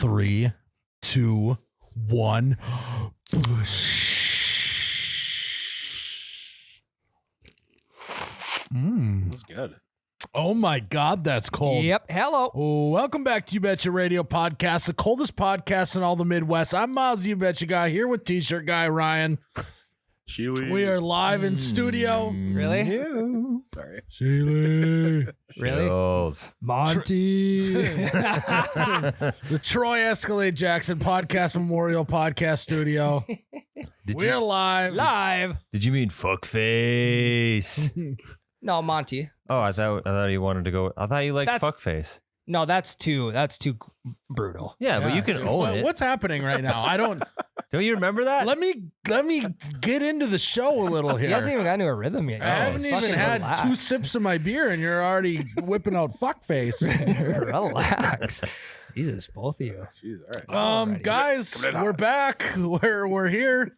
3, 2, 1. That's good. Oh my God, that's cold. Yep. Hello. Welcome back to You Betcha Radio Podcast, the coldest podcast in all the Midwest. I'm Myles, You Betcha Guy, here with T-shirt guy Ryan. We are live in studio. Really? Sorry. Sheila. Really? Chills. Monty. The Troy Escalade Jackson Podcast Memorial Podcast Studio. We are live. Live. Did you mean fuckface? No, Monty. Oh, I thought you wanted to go. I thought you liked That's- fuckface. No, that's too brutal. Yeah, but you can own it. What's happening right now? I don't. Don't you remember that? Let me get into the show a little He here. hasn't even gotten to a rhythm yet. I haven't even Fucking had relax. 2 sips of my beer, and you're already whipping out fuckface. Relax. Jesus, both of you. Jeez, all right. Guys, Coming in we're hot. back. We're here.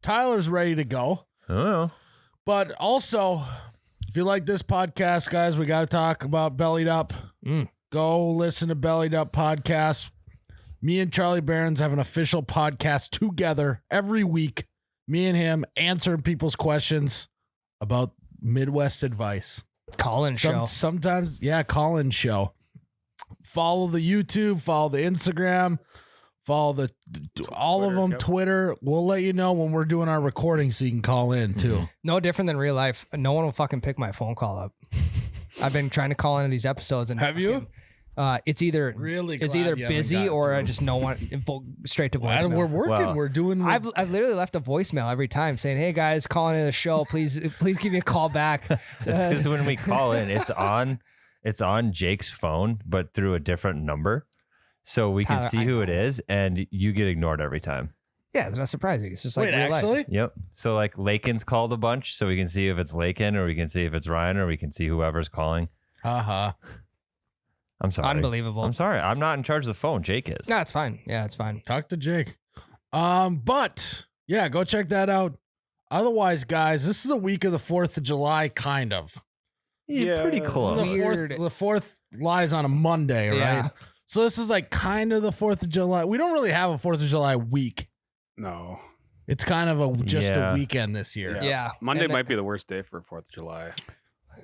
Tyler's ready to go. Oh, But also, if you like this podcast, guys, we got to talk about Bellied Up. Go listen to Bellied Up podcast. Me and Charlie Barons have an official podcast together every week. Me and him answering people's questions about Midwest advice. Call-in show. Sometimes, call-in show. Follow the YouTube, follow the Instagram, follow all of Twitter, them, yep. Twitter. We'll let you know when we're doing our recording so you can call in too. No different than real life. No one will fucking pick my phone call up. I've been trying to call into these episodes, and Have you? It's either Really it's glad either you haven't busy gotten or I through. just don't want straight to Well, voicemail. we're working. Wow. We're doing. I've literally left a voicemail every time saying, "Hey guys, calling in the show. Please give me a call back." because when we call in, it's on Jake's phone, but through a different number, so we can Tyler, see I who it know. is, and you get ignored every time. Yeah, it's not surprising. It's just like Wait, real life. actually, Yep. So like Lakin's called a bunch, so we can see if it's Lakin, or we can see if it's Ryan, or we can see whoever's calling. I'm sorry. Unbelievable. I'm sorry. I'm not in charge of the phone. Jake is. No, it's fine. Yeah, it's fine. talk to Jake. But yeah, go check that out. Otherwise, guys, this is a week of the 4th of July, kind of. Yeah, pretty Yeah. close. Weird. The 4th lies on a Monday, right? Yeah. So this is like kind of the 4th of July. We don't really have a 4th of July week. No. It's kind of just a Yeah. weekend this year. Yeah. Monday And might be the worst day for 4th of July.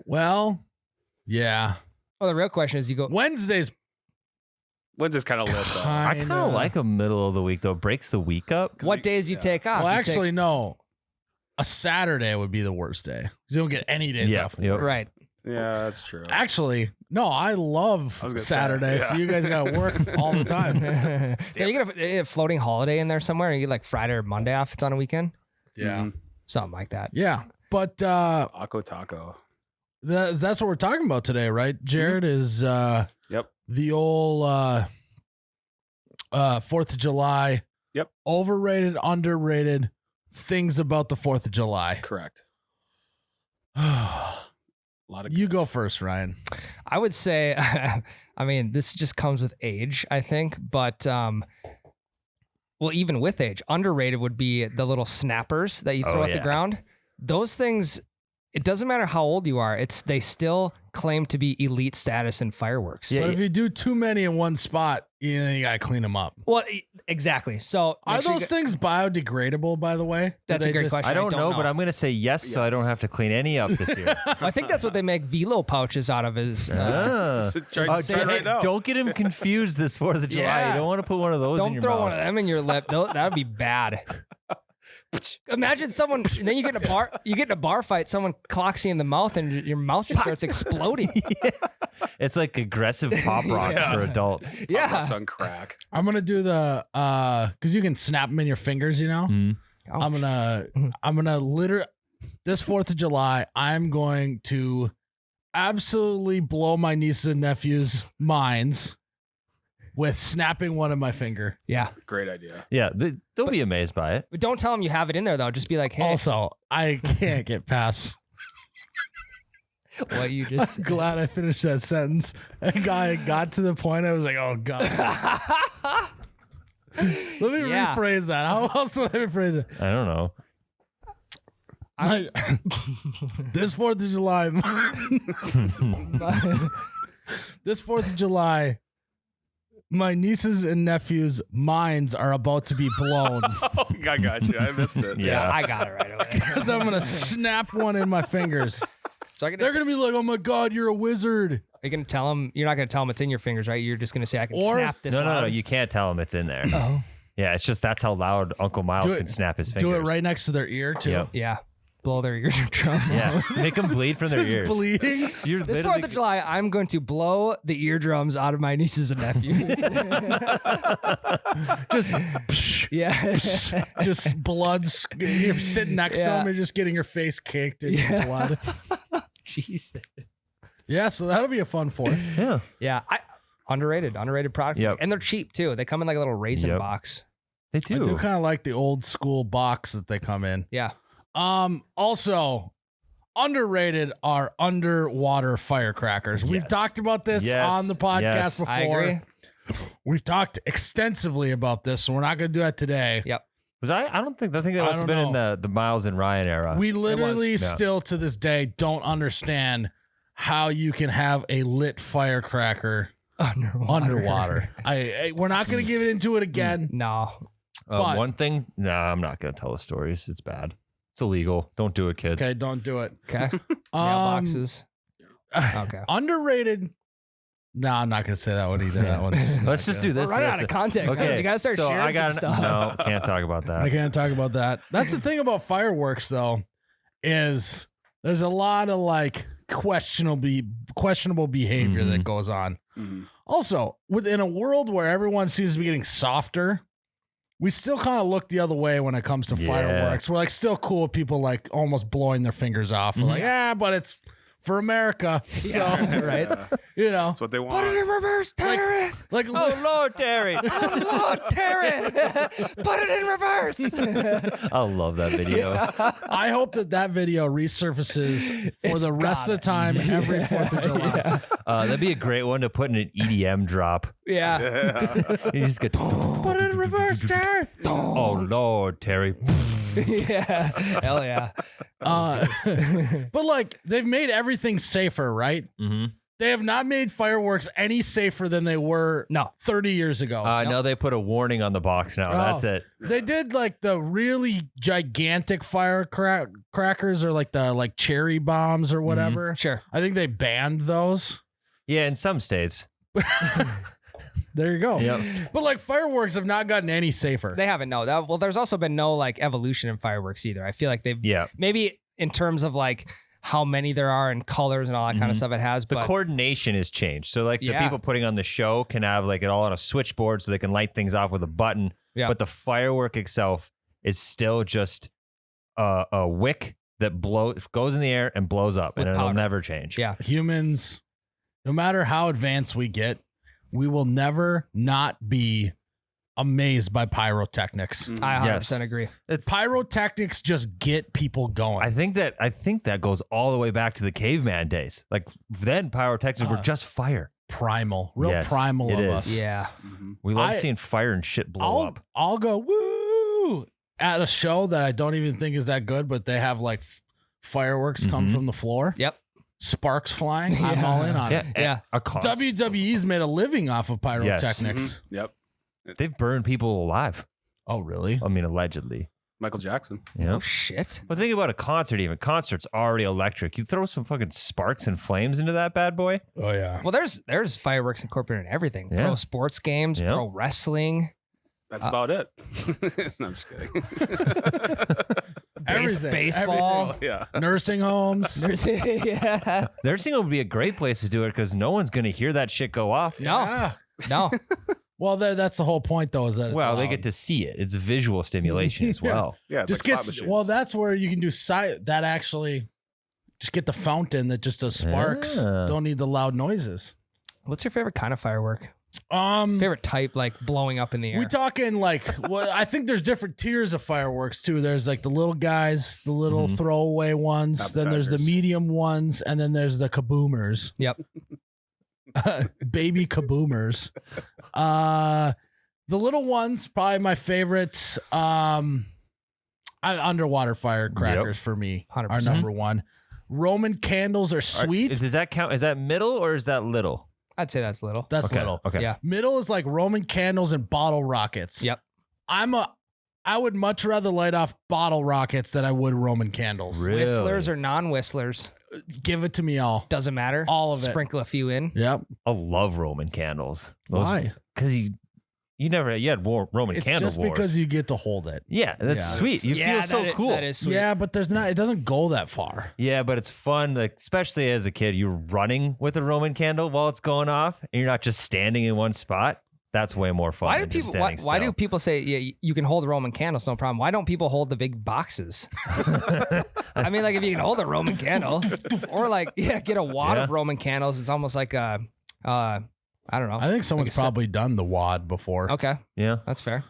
Well, yeah. Well, the real question is, you go. Wednesday's Wednesday's kind of lit, though. I kind of like a middle of the week though. Breaks the week up. What days you Yeah. take off? Well, You take- actually, no. A Saturday would be the worst day. 'Cause You don't get any days Yeah. off. Yep. right. Yeah, that's true. Actually, no, I love I was gonna say, Saturday, so yeah. you guys got to work all the time. Yeah, you get a floating holiday in there somewhere. You get like Friday or Monday off. It's on a weekend. Mhm. Something like that. Yeah. But Akko Taco. that's what we're talking about today, right? Jared is Yep. the old 4th of July. Yep. Overrated, underrated things about the 4th of July. Correct. You A lot of go first, Ryan. I would say, I mean, this just comes with age, I think. But, well, even with age, underrated would be the little snappers that you throw Oh, at the yeah. ground. Those things, it doesn't matter how old you are. They still claim to be elite status in fireworks. Yeah, But if you do too many in one spot, you got to clean them up. Well, exactly. So Are make sure you those get- things biodegradable, by the way? Do That's a they great just- question. I don't know, know. but I'm gonna say yes, so I don't have to clean any up this year. I think that's what they make velo pouches out of. Is Ah. Try Oh, to say it right now. don't get him confused this 4th of July. Yeah. You don't want to put one of those in don't your throw mouth. one of them in your lip. That would be bad. Imagine someone, and then you get in a bar fight. Someone clocks you in the mouth, and your mouth just starts exploding. It's like aggressive pop rocks Yeah. for adults. It's on crack. I'm gonna do the because you can snap them in your fingers, you know. Mm. I'm gonna literally this 4th of July. I'm going to absolutely blow my nieces and nephews' minds with snapping one in my finger. Yeah, Great idea. Yeah, they'll be amazed by it. but don't tell them you have it in there though. Just be like, hey, Also, I can't get past. what you just. Glad I finished that sentence. A guy got to the point. I was like, oh god. Let me Yeah. rephrase that. How else would I rephrase it? I don't know. This 4th of July. This 4th of July, My nieces and nephews' minds are about to be blown. Oh, I got you. I missed it. Yeah. I got it right away. Because I'm gonna snap one in my fingers. So They're gonna be like, "Oh my god, you're a wizard!" Are you gonna tell them? You're not gonna tell them it's in your fingers, right? You're just gonna say, "I can Or- snap this." No, loud." you can't tell them it's in there. Oh, Yeah, it's just that's how loud Uncle Myles Do it- can snap his fingers. Do it right next to their ear too. Yep. yeah. Blow their eardrum. Yeah, make them bleed from their Just ears. bleeding. You're This literally 4th of July, I'm going to blow the eardrums out of my nieces and nephews. Just, yeah. just blood. You're sitting next to Yeah. them. You're just getting your face caked in blood. Jesus. Yeah, so that'll be a fun fourth. Yeah. Yeah. Underrated product. Yep. And they're cheap too. They come in like a little raisin Yep. box. They I do. do kind of like the old school box that they come in. Yeah. Also underrated are underwater firecrackers. We've Yes. talked about this Yes. on the podcast Yes. before. I agree. We've talked extensively about this, so we're not going to do that today. Yep. I think that I must have don't been in know. the Myles and Ryan era. We literally Yeah. still to this day don't understand how you can have a lit firecracker underwater. We're not going to give it into it again. No. but- One thing, I'm not gonna tell the stories. It's bad. It's illegal. Don't do it, kids. Okay, don't do it. Okay. Um, Mailboxes. Okay. Underrated. No, I'm not going to say that one either. That one's Let's just do We're this. running This- out of content. Okay, Guys. You gotta start so sharing I got some stuff. no, can't talk about I that. can't talk about that. That's the thing about fireworks, though, is there's a lot of like questionable behavior that goes on. Mhm. Also, within a world where everyone seems to be getting softer, we still kind of look the other way when it comes to Yeah. fireworks. We're like still cool with people like almost blowing their fingers off. We're like, yeah, but it's for America. So, Right? you know, That's what they want. Put it in reverse, Terry. like Oh Lord, Terry! Oh, Lord, Terry. Put it in reverse. I love that video. I hope that video resurfaces for It's the rest of the gotta. time every 4th of July. That'd be a great one to put in an EDM drop. Yeah. Yeah. You just get, Put it in reverse, Terry. oh Lord, Terry. Yeah. Hell yeah. But like they've made everything safer, right? Mm-hmm. They have not made fireworks any safer than they were No. 30 years ago. No, they put a warning on the box now. Oh. That's it. They did like the really gigantic firecrackers or like the like cherry bombs or whatever. Sure. I think they banned those. Yeah, in some states. There you go. Yep. But like fireworks have not gotten any safer. They haven't, no. Well, there's also been no like evolution in fireworks either. I feel like they've Yeah. maybe in terms of like how many there are and colors and all that kind of Mhm. stuff it has. The But coordination has changed. So like the Yeah. people putting on the show can have like it all on a switchboard so they can light things off with a button. Yeah. But the firework itself is still just a wick that goes in the air and blows up, With and it'll powder. never change. yeah. Humans, no matter how advanced we get, we will never not be amazed by pyrotechnics. Mhm. I 100% Yes. agree. It's Pyrotechnics just get people going. I think that goes all the way back to the caveman days. Like then pyrotechnics were just fire. Primal, real Yes, primal it of is. us. Yeah. Mhm. We love I- seeing fire and shit blow up. I'll go woo at a show that I don't even think is that good, but they have like fireworks come Mhm. from the floor. Yep. Sparks flying. I'm Yeah. all in on Yeah, it. Yeah. a concert. WWE's made a living off of pyrotechnics. Mhm. Yep. They've burned people alive. Oh, really? I mean, allegedly. Michael Jackson. You know? Oh shit. But think about a concert. Even concert's already electric. You throw some fucking sparks and flames into that bad boy. Oh, yeah. Well, there's fireworks incorporated in everything. Yeah. Pro sports games, Yeah. pro wrestling, That's about it. No, I'm just kidding. Everything. baseball. Yeah. Nursing homes. yeah. Nursing home would be a great place to do it because no one's going to hear that shit go off. No. Yeah. No. Well, that's the whole point, though, is that it's Well, they loud. get to see it. It's visual stimulation as Yeah. well. Yeah. It's just like slot gets machines. well. That's where you can do that actually. Just get the fountain that just does sparks. Yeah. Don't need the loud noises. What's your favorite kind of firework? Favorite type, like blowing up in the air? We talking like well, I think there's different tiers of fireworks too. There's like the little guys, the little Mhm. throwaway ones. Then there's the Appetizers. medium ones, and then there's the kaboomers. Yep. Baby kaboomers. The little ones, probably my favorites. Underwater firecrackers for me are 100%. number one. Roman candles are sweet. Does that count? Is that middle or is that little? I'd say that's little. That's Okay. little. Okay. Yeah. Middle is like Roman candles and bottle rockets. Yep. I would much rather light off bottle rockets than I would Roman candles. Really? Whistlers or non-whistlers, Give it to me all. doesn't matter. All of it. Sprinkle a few in. Yep. I love Roman candles. Why? Because you had Roman It's candle just wars. because you get to hold it. Yeah, that's Yeah. sweet. You feel so cool. That is sweet. Yeah, but it doesn't go that far. Yeah, but it's fun, like especially as a kid, you're running with a Roman candle while it's going off, and you're not just standing in one spot. That's way more fun. Why do than just people? Why standing do still. people say you can hold Roman candles? No problem. Why don't people hold the big boxes? I mean, like if you can hold a Roman candle, or like get a wad of Yeah. Roman candles. It's almost like a I don't know. I think someone's Like a probably done the wad before. Okay, Yeah, that's fair.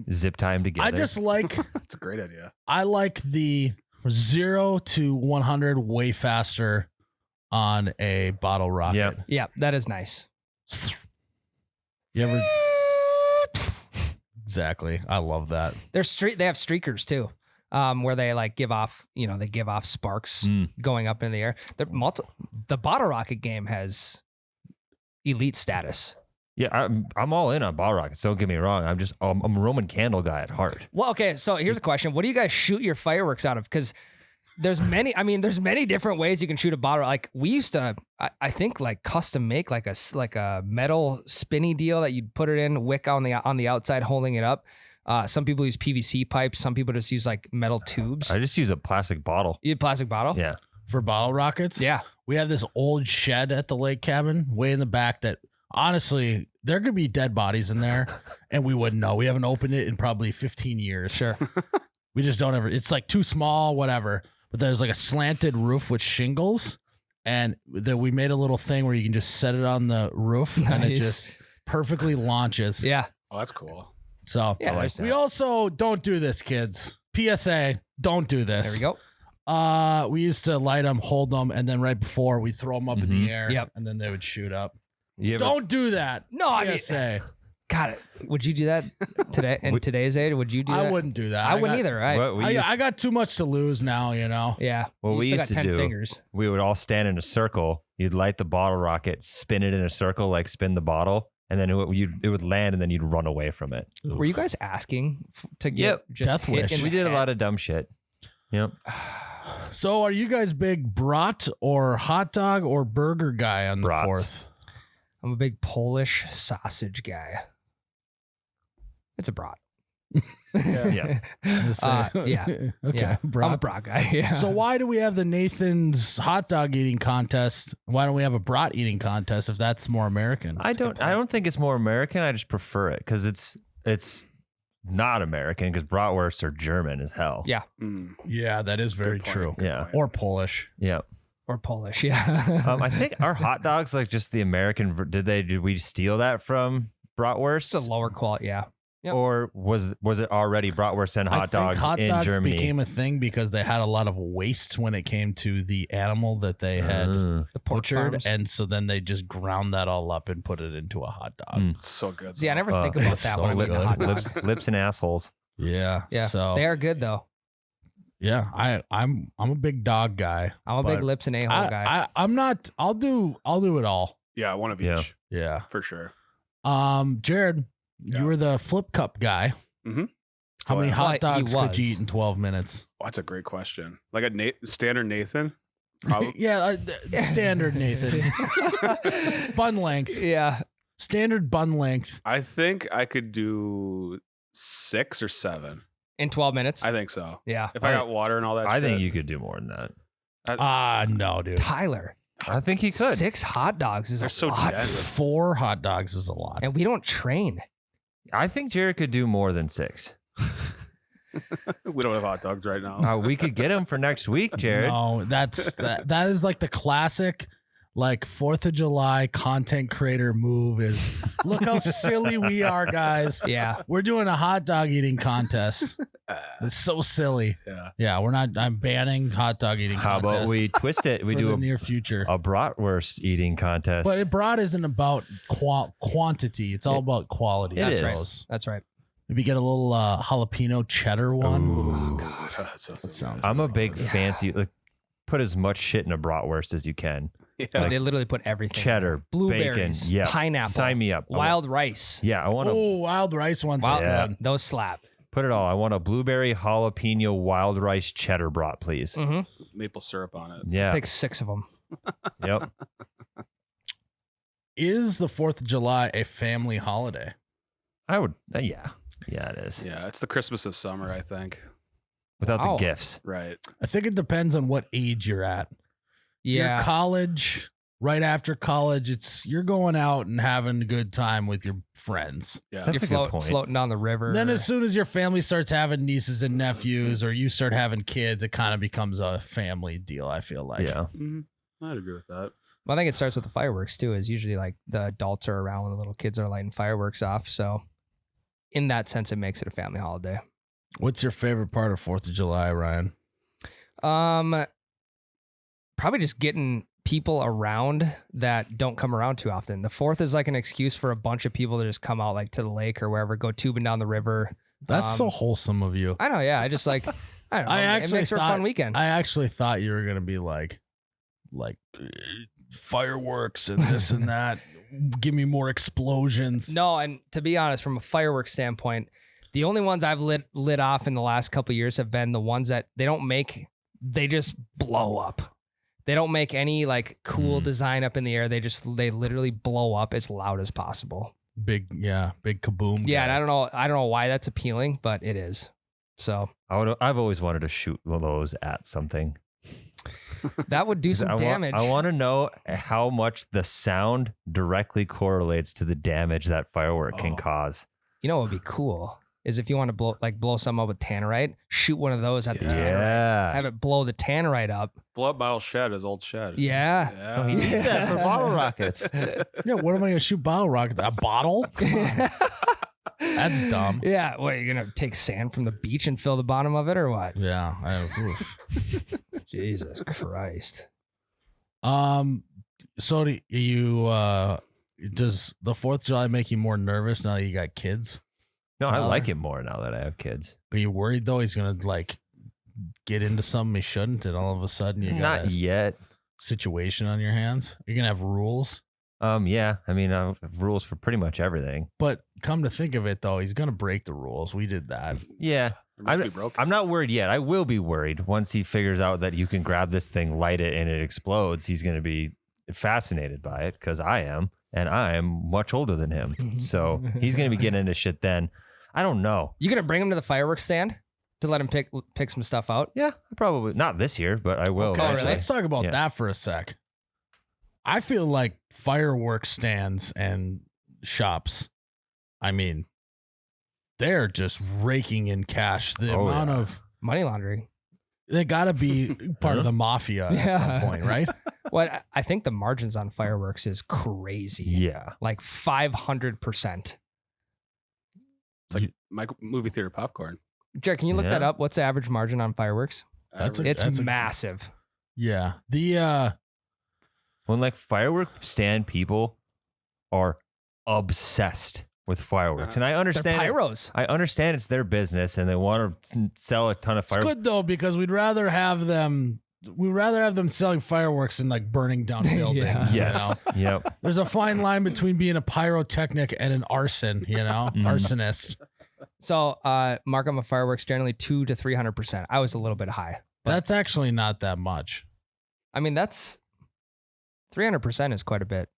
zip time together. I just like That's a great idea. I like the 0 to 100 way faster on a bottle rocket. Yep. Yeah, that is nice. You ever? Exactly. I love that. They have streakers too, where they like give off sparks going up in the air. The bottle rocket game has elite status. Yeah, I'm all in on bottle rockets. Don't get me wrong. I'm a Roman candle guy at heart. Well, okay, so here's a question: what do you guys shoot your fireworks out of? Because there's many different ways you can shoot a bottle. Like we used to, I think, like custom make like a metal spinny deal that you'd put it in, wick on the outside, holding it up. Some people use PVC pipes. Some people just use like metal tubes. I just use a plastic bottle. You had plastic bottle? Yeah. For bottle rockets? Yeah. We have this old shed at the lake cabin way in the back that honestly, there could be dead bodies in there and we wouldn't know. We haven't opened it in probably 15 years. Sure. We just don't ever, it's like too small, whatever. But there's like a slanted roof with shingles. And we made a little thing where you can just set it on the roof and it Nice. just perfectly launches. Yeah. Oh, that's cool. So Yeah, like we that. also don't do this, kids. PSA, don't do this. There we go. We used to light them, hold them, and then right before we throw them up in the air. Yep. And then they would shoot up. You ever- Don't do that. No, I mean, PSA. God, would you do that today in today's age? Would you do that? I wouldn't do that. I wouldn't got- either. Right? what we, used, I got too much to lose now, you know. Yeah. what You we still used got to 10 do, fingers. we would all stand in a circle. You'd light the bottle rocket, spin it in a circle, like spin the bottle, and then it would land, and then you'd run away from it. Were you guys asking to get Yep. just Death hit wish. in We the did a head? lot of dumb shit. Yep. So are you guys big brat or hot dog or burger guy on the Brats. 4th? I'm a big Polish sausage guy. It's a brat. Yeah. Yeah. Okay. Yeah. I'm a Brat. brat guy. Yeah. So why do we have the Nathan's hot dog eating contest? Why don't we have a brat eating contest if that's more American? I don't think it's more American. I just prefer it because it's not American because bratwursts are German as hell. Yeah. Mm, Yeah, that is very good point, true. good Yeah. point. Or Polish. Yeah. Or Polish. Yeah. I think our hot dogs like just the American. Did we steal that from bratwursts? It's a lower quality. Yeah. Yep. Or was it already bratwurst and I hot think dogs hot in dogs Germany? became a thing because they had a lot of waste when it came to the animal that they had The pork butchered, farms. and so then they just ground that all up and put it into a hot dog. Mm. It's so good. See, I though. never think about it's that so when I'm eating a good. hot dog. lips and assholes. Yeah, Yeah. So They are good though. yeah, I'm a big dog guy. I'm a big But lips and a-hole guy. I'm not. I'll do it all. Yeah, one of Yeah. each Yeah. for sure. Jared, Yeah. you were the flip cup guy. Mhm. How Oh, many yeah. hot Well, he dogs could you was. eat in 12 minutes? Oh, that's a great question. Like a standard Nathan. Probably, Yeah, standard Nathan. Bun length. Yeah. Standard bun length. I think I could do 6 or 7. In 12 minutes. I think so. Yeah. If I got water and all that. I shit. think you could do more than that. No, dude. Tyler. I think he could. 6 hot dogs is They're a so lot. dense. 4 hot dogs is a lot. And we don't train. I think Jared could do more than 6. We don't have hot dogs right now. We could get him for next week, Jared. No, that is like the classic, like 4th of July content creator move is look how silly we are, guys. Yeah. We're doing a hot dog eating contest. It's so silly. Yeah. Yeah, we're not. I'm banning hot dog eating. How about contests we twist it? We for do the near future. a bratwurst eating contest. But broad isn't about quantity. It's all about quality. It I is. suppose. That's right. Maybe get a little jalapeno cheddar one. Ooh. God, that sounds That sounds I'm a big Yeah. fancy. Like, put as much shit in a bratwurst as you can. Yeah. They literally put everything. cheddar, Blueberries, bacon, yeah. pineapple, Sign me up. wild rice. Yeah, I want to Oh, wild rice ones are Yeah. good. Those slap. put it all. I want a blueberry jalapeno wild rice cheddar brat, please. Mm-hmm. Maple syrup on it. Yeah. Take 6 of them. Yep. Is the 4th of July a family holiday? I would. Yeah. Yeah, it is. Yeah, it's the Christmas of summer, I think. Without Wow. the gifts. Right. I think it depends on what age you're at. If you're Yeah. college, right after college, you're going out and having a good time with your friends. Yeah. That's a You're good point. floating down the river. Then as soon as your family starts having nieces and nephews or you start having kids, it kind of becomes a family deal, I feel like. Yeah. I'd agree with that. Well, I think it starts with the fireworks too. Is usually like the adults are around when the little kids are lighting fireworks off. So, in that sense, it makes it a family holiday. What's your favorite part of 4th of July, Ryan? Probably just getting people around that don't come around too often. The 4th is like an excuse for a bunch of people to just come out like to the lake or wherever, go tubing down the river. That's so wholesome of you. I know, yeah. I just like I don't know. I It actually makes for a thought- fun weekend. I actually thought you were going to be like fireworks and this and that. Give me more explosions. No, and to be honest, from a fireworks standpoint, the only ones I've lit off in the last couple of years have been the ones that they don't make, they just blow up. They don't make any like cool design up in the air. They literally blow up as loud as possible. Big kaboom. Yeah, guy. and I don't know why that's appealing, but it is. So I've always wanted to shoot one of those at something. that would do some damage. I want to know how much the sound directly correlates to the damage that firework can cause. You know what would be cool is if you want to blow something up with tannerite, shoot one of those at the tannerite. Yeah. Have it blow the tannerite up. Blow up my old shed, his old shed. Yeah. Yeah. He needs that for bottle rockets. Yeah, what am I going to shoot bottle rocket? A bottle? Come on. That's dumb. Yeah. What, are you going to take sand from the beach and fill the bottom of it or what? Yeah. Jesus Christ. So do you does the 4th of July make you more nervous now that you got kids? No, I like it more now that I have kids. Are you worried though he's gonna like get into something he shouldn't, and all of a sudden you got Not a yet. situation on your hands? You're gonna have rules. Yeah. I mean, I have rules for pretty much everything. But come to think of it though, he's gonna break the rules. We did that. Yeah. It might be broken. I'm not worried yet. I will be worried once he figures out that you can grab this thing, light it, and it explodes. He's going to be fascinated by it because I am, and I am much older than him. So he's going to be getting into shit then. I don't know. You going to bring him to the fireworks stand to let him pick some stuff out? Yeah, probably not this year, but I will. Okay, eventually. let's talk about Yeah. that for a sec. I feel like fireworks stands and shops, I mean, they're just raking in cash. The Oh, amount yeah. of Money laundering. they got to be part of the mafia at Yeah. some point, right? Well, I think the margins on fireworks is crazy. Yeah. Like 500%. It's like my movie theater popcorn. Jared, can you look Yeah. that up? What's the average margin on fireworks? That's Average. It's massive. Yeah. The When like firework stand people are obsessed with fireworks, and I They're understand. pyros. I understand it's their business, and they want to sell a ton of it's fireworks. good though because we'd rather have them selling fireworks than like burning down buildings. Yeah. You know? Yep. There's a fine line between being a pyrotechnic and an arson, you know, arsonist. So, markup of fireworks generally 200 to 300%. I was a little bit high. That's actually not that much. I mean, that's 300% is quite a bit.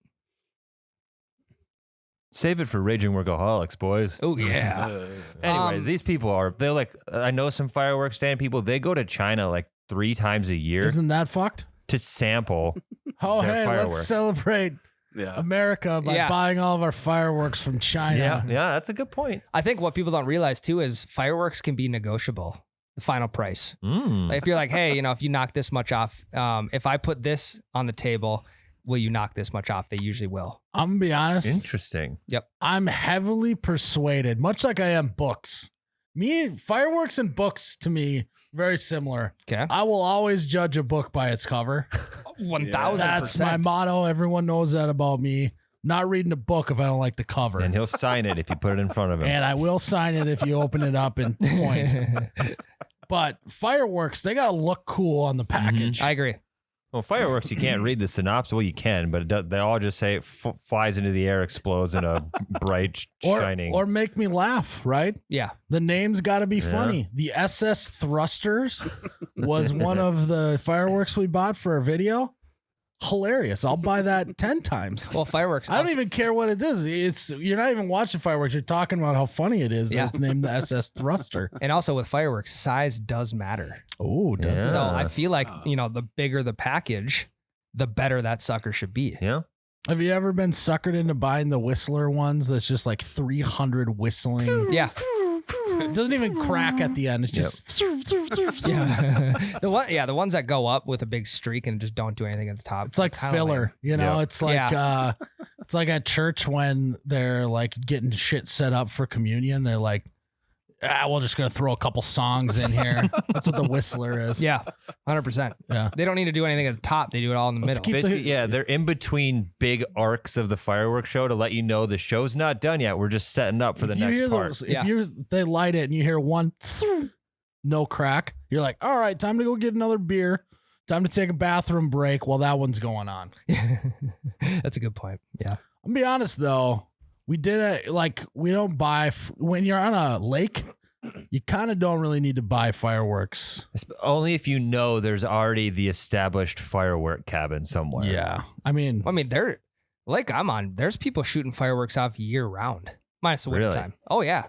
Save it for raging workaholics, boys. Oh yeah. Anyway, Um, these people they're like, I know some fireworks stand people, they go to China like 3 times a year Isn't that fucked? to sample. Oh, They're hey, fireworks. let's celebrate Yeah. America by Yeah. buying all of our fireworks from China. Yeah, that's a good point. I think what people don't realize too is fireworks can be negotiable. The final price. Mm. Like, if you're like, hey, if you knock this much off, if I put this on the table, will you knock this much off? They usually will. I'm gonna be honest. Interesting. I'm heavily persuaded, much like I am books. Fireworks and books to me very similar. Okay. I will always judge a book by its cover. 1,000%. That's my motto. Everyone knows that about me. Not reading a book if I don't like the cover. And he'll sign it if you put it in front of him. And I will sign it if you open it up and point. But fireworks, they gotta look cool on the package. I agree. Well, fireworks, you can't read the synopsis. Well, you can, but they all just say it flies into the air, explodes in a bright, shining. Or make me laugh, right? Yeah. The name's got to be funny. The SS Thrusters was one of the fireworks we bought for a video. Hilarious. I'll buy that 10 times. Well, fireworks. I don't even care what it is. You're not even watching fireworks. You're talking about how funny it is. Yeah. That it's named the SS Thruster. And also with fireworks, size does matter. Oh, does it? So I feel like, the bigger the package, the better that sucker should be. Yeah. Have you ever been suckered into buying the Whistler ones? That's just like 300 whistling. Yeah. It doesn't even crack at the end. It's just. Yeah. The ones that go up with a big streak and just don't do anything at the top. It's like filler, Yeah. It's like it's like at church when they're like getting shit set up for communion. They're like, we're just gonna throw a couple songs in here. That's what the Whistler is. Yeah, 100%. Yeah. They don't need to do anything at the top. They do it all in the Let's middle. keep Basically, they're in between big arcs of the fireworks show to let you know the show's not done yet. We're just setting up for the next part. If they light it and you hear one, no crack, you're like, all right, time to go get another beer. Time to take a bathroom break while that one's going on. That's a good point. Yeah. I'll be honest though. We did it like we don't buy when you're on a lake. You kind of don't really need to buy fireworks. Only if you know there's already the established firework cabin somewhere. Yeah, I mean, they're like I'm on. There's people shooting fireworks off year round, minus the winter Really? time. Oh yeah,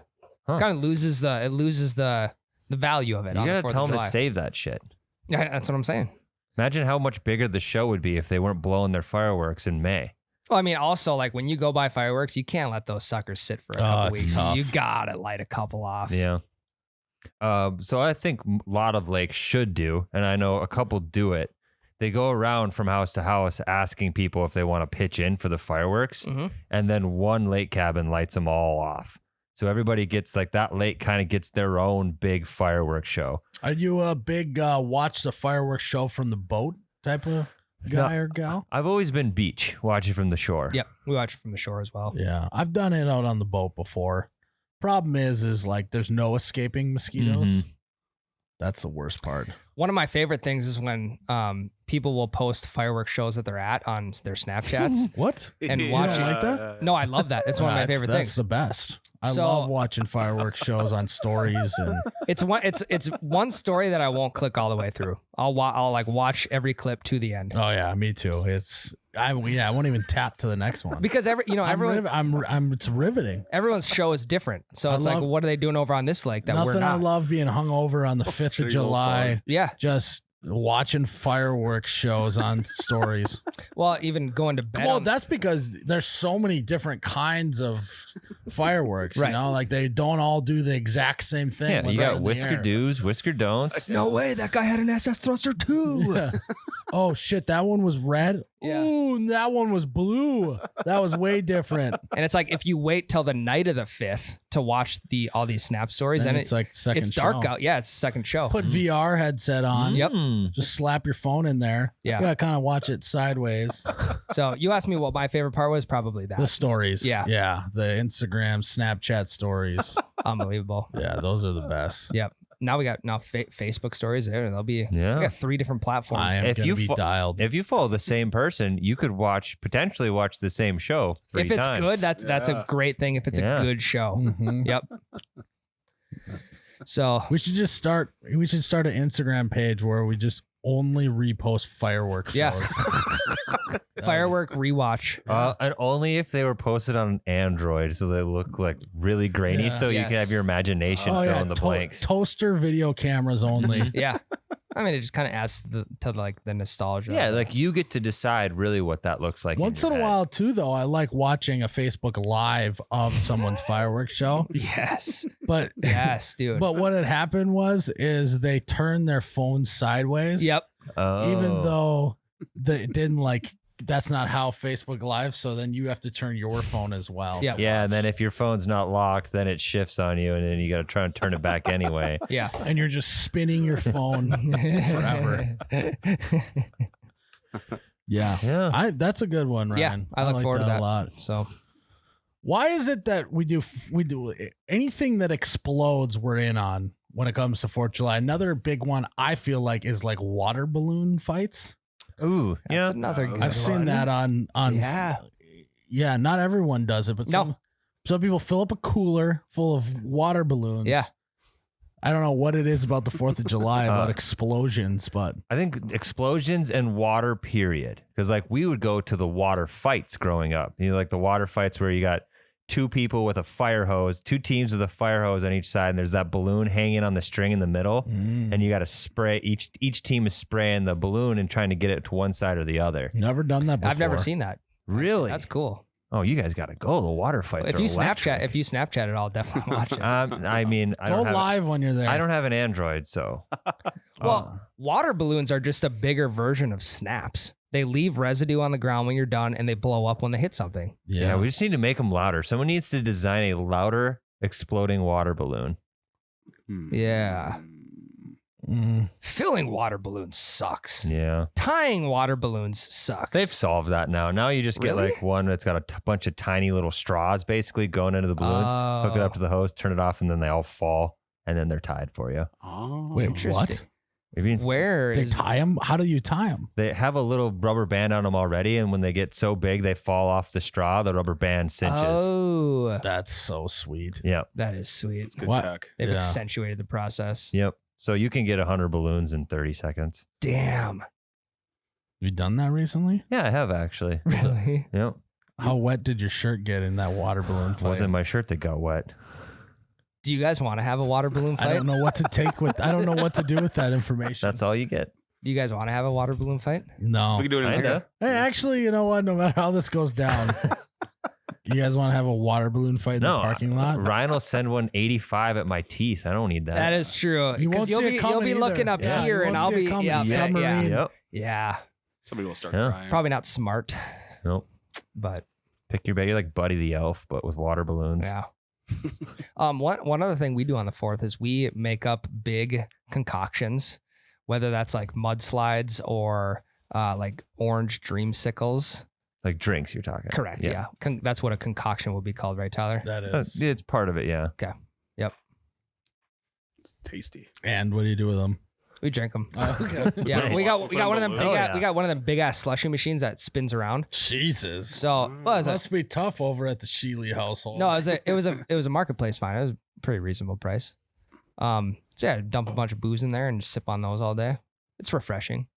Huh. Kind of loses the value of it. You on the gotta 4th tell of them to July. save that shit. Yeah, that's what I'm saying. Imagine how much bigger the show would be if they weren't blowing their fireworks in May. Well, I mean, also like when you go buy fireworks, you can't let those suckers sit for a couple it's weeks. tough. You gotta light a couple off. Yeah. So I think a lot of lakes should do, and I know a couple do it. They go around from house to house asking people if they want to pitch in for the fireworks, Mhm. and then one lake cabin lights them all off. So everybody gets like that lake kind of gets their own big fireworks show. are you a big watch the fireworks show from the boat type of guy or gal? I've always been beach, watching from the shore. Yep, we watch it from the shore as well. Yeah, I've done it out on the boat before. Problem is like there's no escaping mosquitoes. Mhm. That's the worst part. One of my favorite things is when people will post fireworks shows that they're at on their Snapchats. What? And watch it. Like that? No, I love that. It's one of my favorite That's things. the best. I So- love watching fireworks shows on stories and It's one story that I won't click all the way through. I'll like watch every clip to the end oh yeah, me too. I won't even tap to the next one. because It's riveting. everyone's show is different. So I it's like, love- what are they doing over on this lake that we're Nothing I not? love being hungover on the 5th Sure of you go July, for Yeah. just watching fireworks shows on stories. Well, even going to bed. Well, on- that's because there's so many different kinds of fireworks, Right. you know, like they don't all do the exact same thing. Yeah, when you they're got in the whisker air. do's, whisker don'ts. no way, that guy had an SS thruster too. Yeah. Oh shit, that one was red. Yeah. Ooh, and that one was blue. That was way different. And it's like if you wait till the night of the 5th to watch all these snap stories, Then then it's like second it's dark show. out. Yeah, it's the second show. Put VR headset on. Yep. Just slap your phone in there. Yeah. You gotta kind of watch it sideways. So you asked me what my favorite part was. Probably that. The stories. Yeah. Yeah. The Instagram, Snapchat stories. Unbelievable. Yeah, those are the best. Yep. Now we got Facebook stories there. They'll be. Yeah. We got 3 different platforms. I am If gonna you be dialed. If you follow the same person, you could potentially watch the same show 3 If it's times. good, that's a Yeah. great thing. If it's Yeah. a good show. Mhm. Yep. So We should start an Instagram page where we just only repost fireworks Yeah. shows. firework rewatch. And only if they were posted on an Android, so they look like really grainy, Yeah. so you can have Yes. your imagination Oh fill yeah, in the blanks. toaster video cameras only. Yeah. I mean, it just kind of adds to like the nostalgia. Yeah, like you get to decide really what that looks like. Once in in a your head. while too, though, I like watching a Facebook Live of someone's fireworks show. Yes. But Yes, dude. but what had happened is they turned their phone sideways. Yep. Oh. Even though they didn't like. That's not how Facebook Live. So then you have to turn your phone as well. Yeah. to Yeah, watch. and then if your phone's not locked, then it shifts on you, and then you got to try and turn it back anyway. Yeah. And you're just spinning your phone forever. Yeah. Yeah. That's a good one, Ryan. Yeah, I look like forward to that. a lot. So Why is it that we do anything that explodes we're in on when it comes to 4th of July? Another big one I feel like is like water balloon fights. Ooh, That's yeah. another good I've seen one. that on yeah. Not everyone does it, but No. some people fill up a cooler full of water balloons. Yeah. I don't know what it is about the 4th of July about explosions, but I think explosions and water, period. Because like we would go to the water fights growing up. You know, like the water fights where you got two people with a fire hose, two teams with a fire hose on each side, and there's that balloon hanging on the string in the middle, and you got to spray. Each team is spraying the balloon and trying to get it to one side or the other. never done that before. I've never seen that. Really? That's cool. Oh, you guys got to go. The water fights. If are you electric. Snapchat it, I'll definitely watch it. I mean, I Go don't have, live when you're there. I don't have an Android, so Well, water balloons are just a bigger version of snaps. They leave residue on the ground when you're done, and they blow up when they hit something. yeah, we just need to make them louder. Someone needs to design a louder exploding water balloon. Yeah. Mm. Filling water balloons sucks. Yeah. Tying water balloons sucks. They've solved that now. Now you just get Really? like one that's got a bunch of tiny little straws basically going into the balloons, hook it up to the hose, turn it off, and then they all fall, and then they're tied for you. Oh, Wait, Interesting. what? Maybe Where They is tie them? How do you tie them? they have a little rubber band on them already, and when they get so big they fall off the straw, the rubber band cinches. Oh, That's so sweet. Yep. that is sweet. it's good What? tech. They've Yeah. accentuated the process. Yep. So you can get 100 balloons in 30 seconds. Damn. You done that recently? Yeah, I have actually. Really? Yep. How wet did your shirt get in that water balloon It fight? wasn't my shirt that got wet. Do you guys want to have a water balloon fight? I don't know what to take with. I don't know what to do with that information. That's all you get. Do you guys want to have a water balloon fight? No. We can do it in Kinda. here. Hey, actually, you know what? No matter how this goes down, you guys want to have a water balloon fight in No, the parking lot? Ryan will send one 85 at my teeth. I don't need that. That is true. You won't Because you'll see it be coming looking either. up Yeah, here, you and won't I'll see it be coming. yeah, Submarine. yeah, Yep. yeah. Somebody will start Yeah. crying. Probably not smart, Nope. but Pick your bag. You're like Buddy the Elf, but with water balloons. yeah. One other thing we do on the 4th is we make up big concoctions, whether that's like mudslides or like orange dreamsicles. Like drinks, you're talking. Correct. Yeah. That's what a concoction would be called, right, Tyler? That Uh, is. It's part of it, yeah. Tasty. And what do you do with them? We drink them. Okay. Yeah, Nice. we got one of them. Oh, yeah. We got one of them big ass slushy machines that spins around. Jesus. So what was it? Must be tough over at the Sheely household. No, it was a marketplace find. It was a pretty reasonable price. So yeah, dump a bunch of booze in there and just sip on those all day. It's refreshing.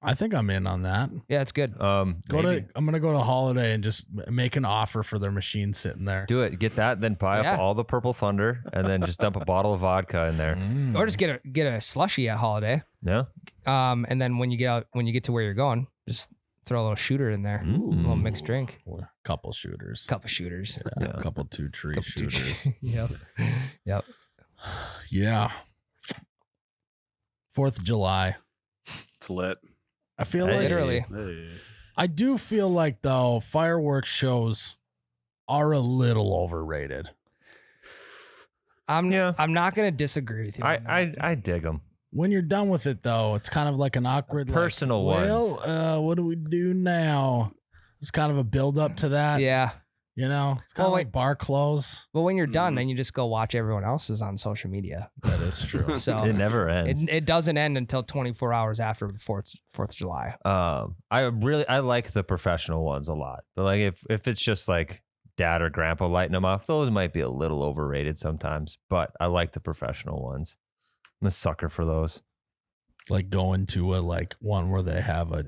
I think I'm in on that. Yeah, it's good. I'm gonna go to Holiday and just make an offer for their machine sitting there. Do it. Get that, then buy Yeah. up all the Purple Thunder, and then just dump a bottle of vodka in there. Mm. Or just get a slushy at Holiday. Yeah. And then when you get to where you're going, just throw a little shooter in there. Ooh. A little mixed drink. Or a couple shooters. Couple shooters. Yeah, Yeah. a couple 2-tree Couple two- shooters. Yep. Yep. Yeah. 4th of July. It's lit. I feel Hey. like Literally. Hey. I do feel like though fireworks shows are a little overrated. I'm Yeah. not gonna disagree with you. on that. I dig them. When you're done with it though, it's kind of like an awkward like, Personal well, what do we do now? It's kind of a build up to that. Yeah. You know, it's kind of Well, like bar close. But when you're done, Mhm. then you just go watch everyone else's on social media. That is true. So It never ends. it doesn't end until 24 hours after the 4th of July. I like the professional ones a lot. But like if it's just like dad or grandpa lighting them off, those might be a little overrated sometimes. But I like the professional ones. I'm a sucker for those. Like going to a one where they have a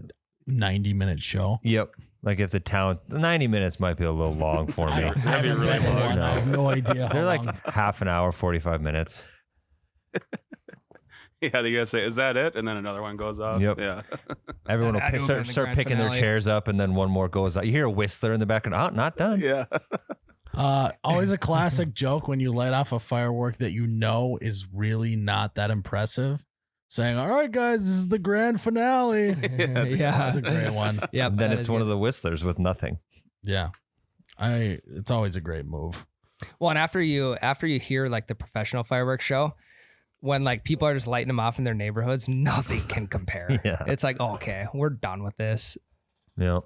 90-minute show. Yep. Like if the 90 minutes might be a little long for I me. don't- I That'd be haven't really been to long. one. I have no idea. They're how like long. half an hour, 45 minutes. Yeah, they're gonna say, "Is that it?" And then another one goes off. Yep. Yeah. Everyone will That would've been the start grand picking their finale. chairs up, and then one more goes out. You hear a whistler in the background. Oh, not done. Yeah. Always a classic joke when you light off a firework that you know is really not that impressive. Saying, "All right, guys, this is the grand finale." That's a That's a great one. Yeah. And then it's one of the whistlers with nothing. Yeah, it's always a great move. Well, and after you hear like the professional fireworks show, when like people are just lighting them off in their neighborhoods, nothing can compare. Yeah. It's like, okay, we're done with this. Yeah.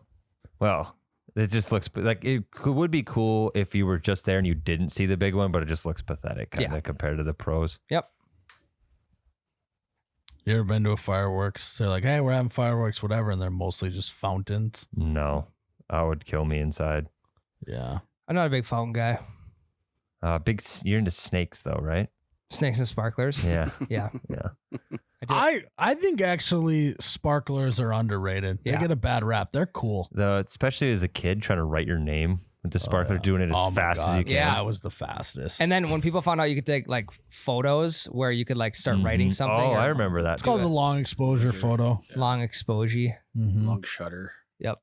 Well, it just looks like would be cool if you were just there and you didn't see the big one, but it just looks pathetic kind of Yeah. compared to the pros. Yep. You ever been to a fireworks? They're like, hey, we're having fireworks, whatever, and they're mostly just fountains. No, that would kill me inside. Yeah. I'm not a big fountain guy. You're into snakes though, right? Snakes and sparklers. Yeah. Yeah. Yeah. I think actually sparklers are underrated. They Yeah. get a bad rap. They're cool. Though, especially as a kid trying to write your name with the sparkler, yeah. doing it as Oh my fast as God. you can. Yeah. That was the fastest. And then when people found out you could take like photos where you could like start writing something. Oh, or I remember that. it's called the long exposure photo. long exposure. Mhm. Long shutter. Yep.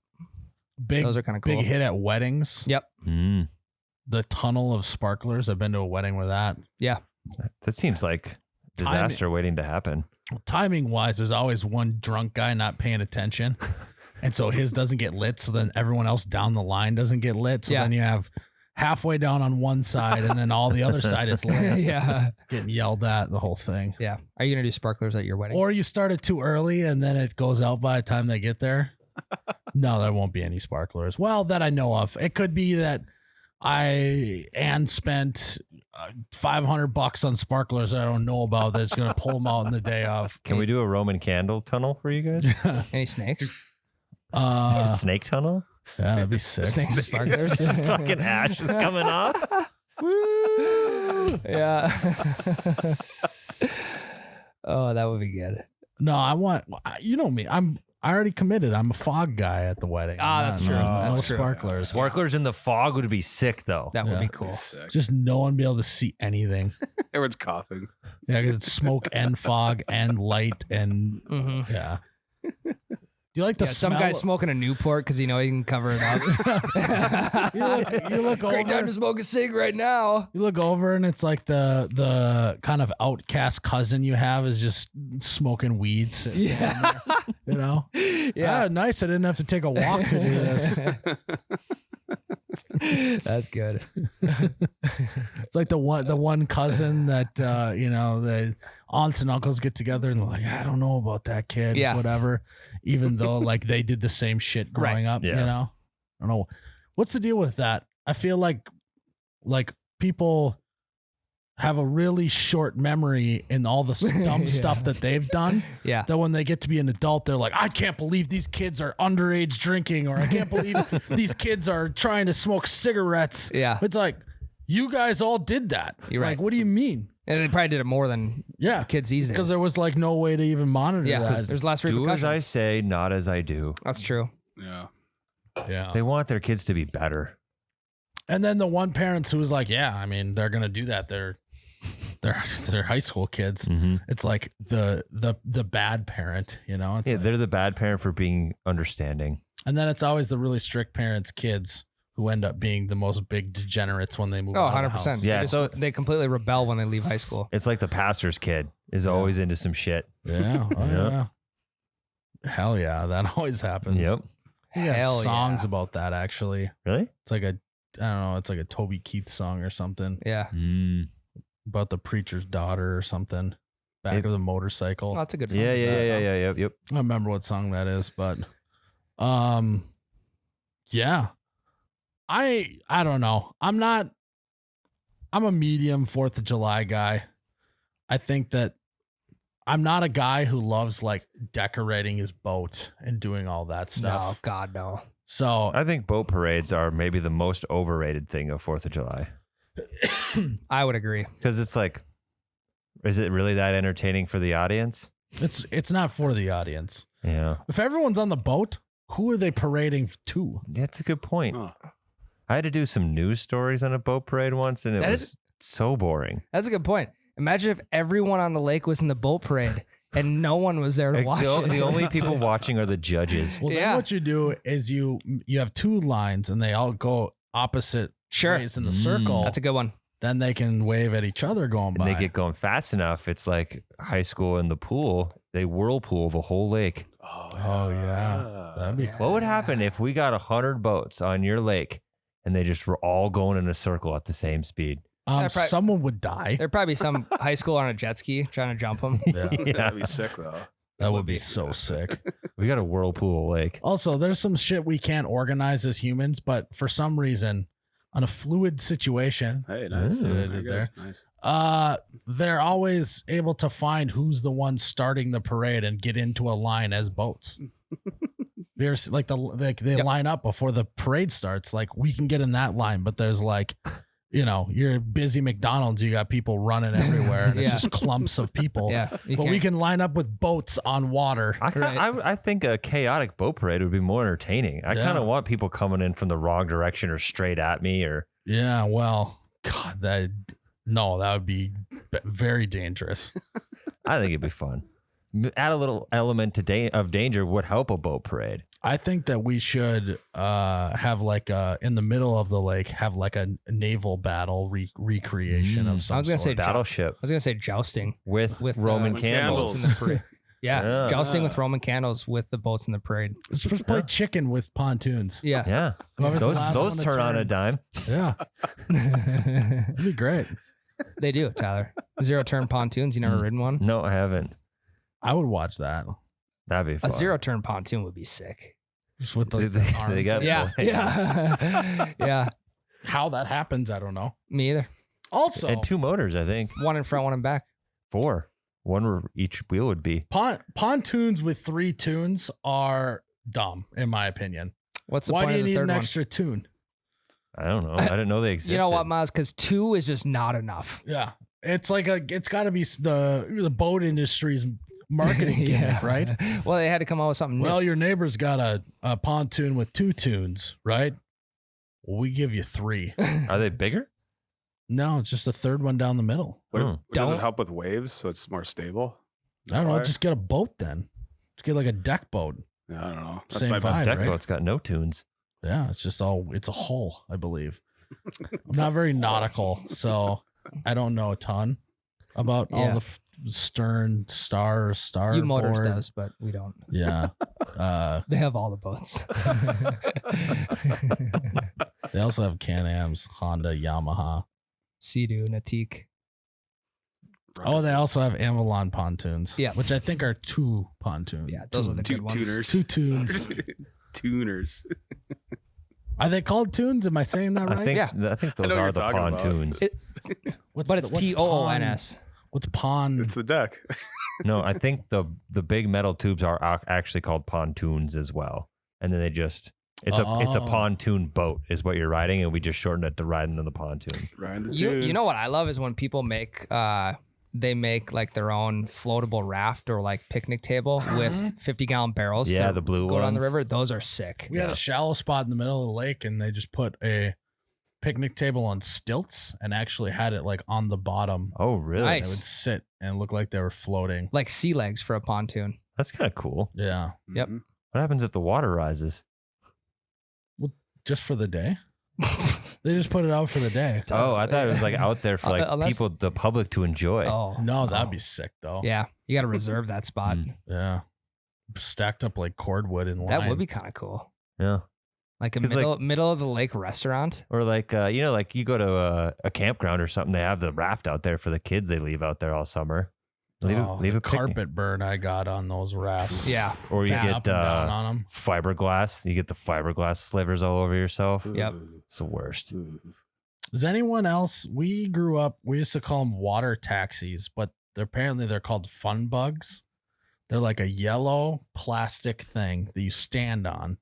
Big, Those are kind of cool. big hit at weddings. Yep. Mm. The tunnel of sparklers. I've been to a wedding with that. Yeah. That seems like disaster waiting to happen. Timing wise, there's always one drunk guy not paying attention. And so his doesn't get lit. So then everyone else down the line doesn't get lit. So Yeah. then you have halfway down on one side and then all the other side is lit. Yeah. Getting yelled at, the whole thing. Yeah. Are you going to do sparklers at your wedding? Or you start it too early and then it goes out by the time they get there. No, there won't be any sparklers. Well, that I know of. It could be that Ann spent $500 on sparklers that I don't know about that's going to pull them out in the day of. Can we do a Roman candle tunnel for you guys? Any snakes? A snake tunnel? Yeah, that'd be sick. Snakes and sparklers? Fucking ash is coming off. Yeah. Oh, that would be good. No, I want, you know me. I already committed. I'm a fog guy at the wedding. Ah, that's true. No That's true. sparklers. Sparklers in the fog would be sick though. That would Yeah. be cool. Sick. Just no one be able to see anything. Everyone's coughing. Yeah, because it's smoke and fog and light and Mm-hmm. yeah. Do you like the Yeah, some smell? guy's smoking a Newport because he can cover it up. you look Great time over. to smoke a cig right now. You look over and it's like the kind of outcast cousin you have is just smoking weeds. Yeah. You know? Yeah. Ah, nice. I didn't have to take a walk to do this. That's good. It's like the one cousin that the aunts and uncles get together and they're like, I don't know about that kid, Yeah. whatever. Even though like they did the same shit growing up, Yeah. you know? I don't know. What's the deal with that? I feel like people have a really short memory in all the dumb Yeah. stuff that they've done. Yeah. That when they get to be an adult, they're like, I can't believe these kids are underage drinking, or I can't believe these kids are trying to smoke cigarettes. Yeah. It's like, you guys all did that. You're Like, right. what do you mean? And they probably did it more than Yeah. kids these days. Because there was like no way to even monitor Yeah, that. there's less Do repercussions. as I say, not as I do. That's true. Yeah. Yeah. They want their kids to be better. And then the one parents who was like, yeah, I mean, they're gonna do that. They're high school kids. Mm-hmm. It's like the bad parent, you know? It's Yeah, like- they're the bad parent for being understanding. and then it's always the really strict parents' kids who end up being the most big degenerates when they move Oh, out of the 100%. house. Yeah, They so- they completely rebel when they leave high school. It's like the pastor's kid is always into some shit. Yeah. Oh, Yep. yeah. Hell yeah. That always happens. Yep. We have Hell songs yeah. about that actually. Really? It's like I don't know, it's like a Toby Keith song or something Yeah. Mm. about the preacher's daughter or something. Back It- of the motorcycle. Well, that's a good song. Yeah, that yeah, song? yep. I don't remember what song that is, but yeah. I don't know. I'm a medium 4th of July guy. I think that I'm not a guy who loves like decorating his boat and doing all that No, stuff. God, no. So I think boat parades are maybe the most overrated thing of 4th of July. I would agree. Because it's like, is it really that entertaining for the audience? it's not for the audience. Yeah. If everyone's on the boat, who are they parading to? That's a good point. Huh. I had to do some news stories on a boat parade once, and it That was is- so boring. That's a good point. Imagine if everyone on the lake was in the boat parade and no one was there to Like, watch it. the only people watching are the judges. Well, Yeah. then what you do is you have two lines and they all go opposite Sure. ways in the circle. That's a good one. Then they can wave at each other going And by. they get going fast enough. It's like high school in the pool. They whirlpool the whole lake. Oh, yeah. That'd be cool. What would happen if we got 100 boats on your lake and they just were all going in a circle at the same speed? Yeah, probably- Someone would die. There'd probably be some high school on a jet ski trying to jump them. Yeah, Yeah. That'd be sick though. that would be so sick. We got a whirlpool lake. Also, there's some shit we can't organize as humans, but for some reason, on a fluid situation. Hey, nice. See what I Very did good. there? Nice. They're always able to find who's the one starting the parade and get into a line as boats. You ever see, like they line up before the parade starts. Like we can get in that line, but there's like, you're busy McDonald's. You got people running everywhere. And It's just clumps of people. Yeah, But we can line up with boats on water. I think a chaotic boat parade would be more entertaining. I kind of want people coming in from the wrong direction or straight at me or. Yeah, well, God, that would be very dangerous. I think it'd be fun. Add a little element of danger would help a boat parade. I think that we should have like in the middle of the lake have like a naval battle recreation of some I was gonna sort. say Battleship I was gonna say jousting with Roman Roman candles. boats in the parade. Yeah, Yeah. jousting with Roman candles with the boats in the parade. We're supposed to play chicken with pontoons. Yeah, Yeah, Whoever's the last those one to turn on a turn. dime. Yeah, that'd be great. they do. Tyler, 0-turn pontoons. You never ridden one? No, I haven't. I would watch that. That'd be A fun. 0-turn pontoon would be sick. Just with the They arm. got- Yeah, yeah, yeah. How that happens, I don't know. Me either. Also, and 2 motors, I think. One in front, one in back. 4. One where each wheel would be. pontoons with 3 tunes are dumb, in my opinion. What's the Why point do you of the need third an one? extra tune? I don't know. I didn't know they existed. You know what, Myles? Because 2 is just not enough. Yeah, it's like it's got to be the boat industry's marketing gimmick, right? Well, they had to come out with something new. Well, your neighbor's got a pontoon with 2 tunes, right? Well, we give you 3. Are they bigger? No, it's just a third one down the middle. Does Don't- it help with waves so it's more stable? I don't know. Why? Just get a boat then. Just get like a deck boat. Yeah, I don't know. That's Same my vibe, best. Deck right? boat's got no tunes. Yeah, it's just it's a hull, I believe. I'm not very nautical, so I don't know a ton about all Yeah. the stern, star U Motors board. does, but we don't. Yeah. They have all the boats. They also have Can-Ams, Honda, Yamaha. Sea-Doo, Natique. Oh, they also have Avalon pontoons. Yeah. Which I think are 2 pontoons. Yeah, those are the Two good ones. tuners. 2 tunes. Tuners. Are they called tunes? Am I saying that right? I think Yeah. I think I those know what are you're the talking about. pontoons. But it's T-O-O-N-S. What's pon? It's the deck. No, I think the big metal tubes are actually called pontoons as well. And then it's a Oh. pontoon boat is what you're riding, and we just shorten it to riding on the pontoon. Ryan the You tune. know what I love is when people make they make like their own floatable raft or like picnic table with 50-gallon barrels. Yeah, to the blue go down the ones. river. Those are sick. We had Yeah. a shallow spot in the middle of the lake, and they just put a picnic table on stilts and actually had it like on the bottom. Oh, really? Nice. And it would sit and look like they were floating. Like sea legs for a pontoon. That's kind of cool. Yeah. Yep. Mhm. What happens if the water rises? Just for the day. They just put it out for the day. Oh, I thought it was like out there for like Unless- people, the public to enjoy. Oh No, that'd be sick though. yeah. You got to reserve that spot. Mm. Yeah. Stacked up like cordwood in line. That would be kind of cool. Yeah. Like a 'Cause, middle of the lake restaurant. Or like, like you go to a campground or something, they have the raft out there for the kids they leave out there all summer. Leave Oh, a the picnic. carpet burn I got on those rafts. Yeah. Or you Down, get up and down on them. fiberglass. You get the fiberglass slivers all over yourself. Yep. It's the worst. Ooh. Does anyone else? We grew up. We used to call them water taxis, but apparently they're called fun bugs. They're like a yellow plastic thing that you stand on,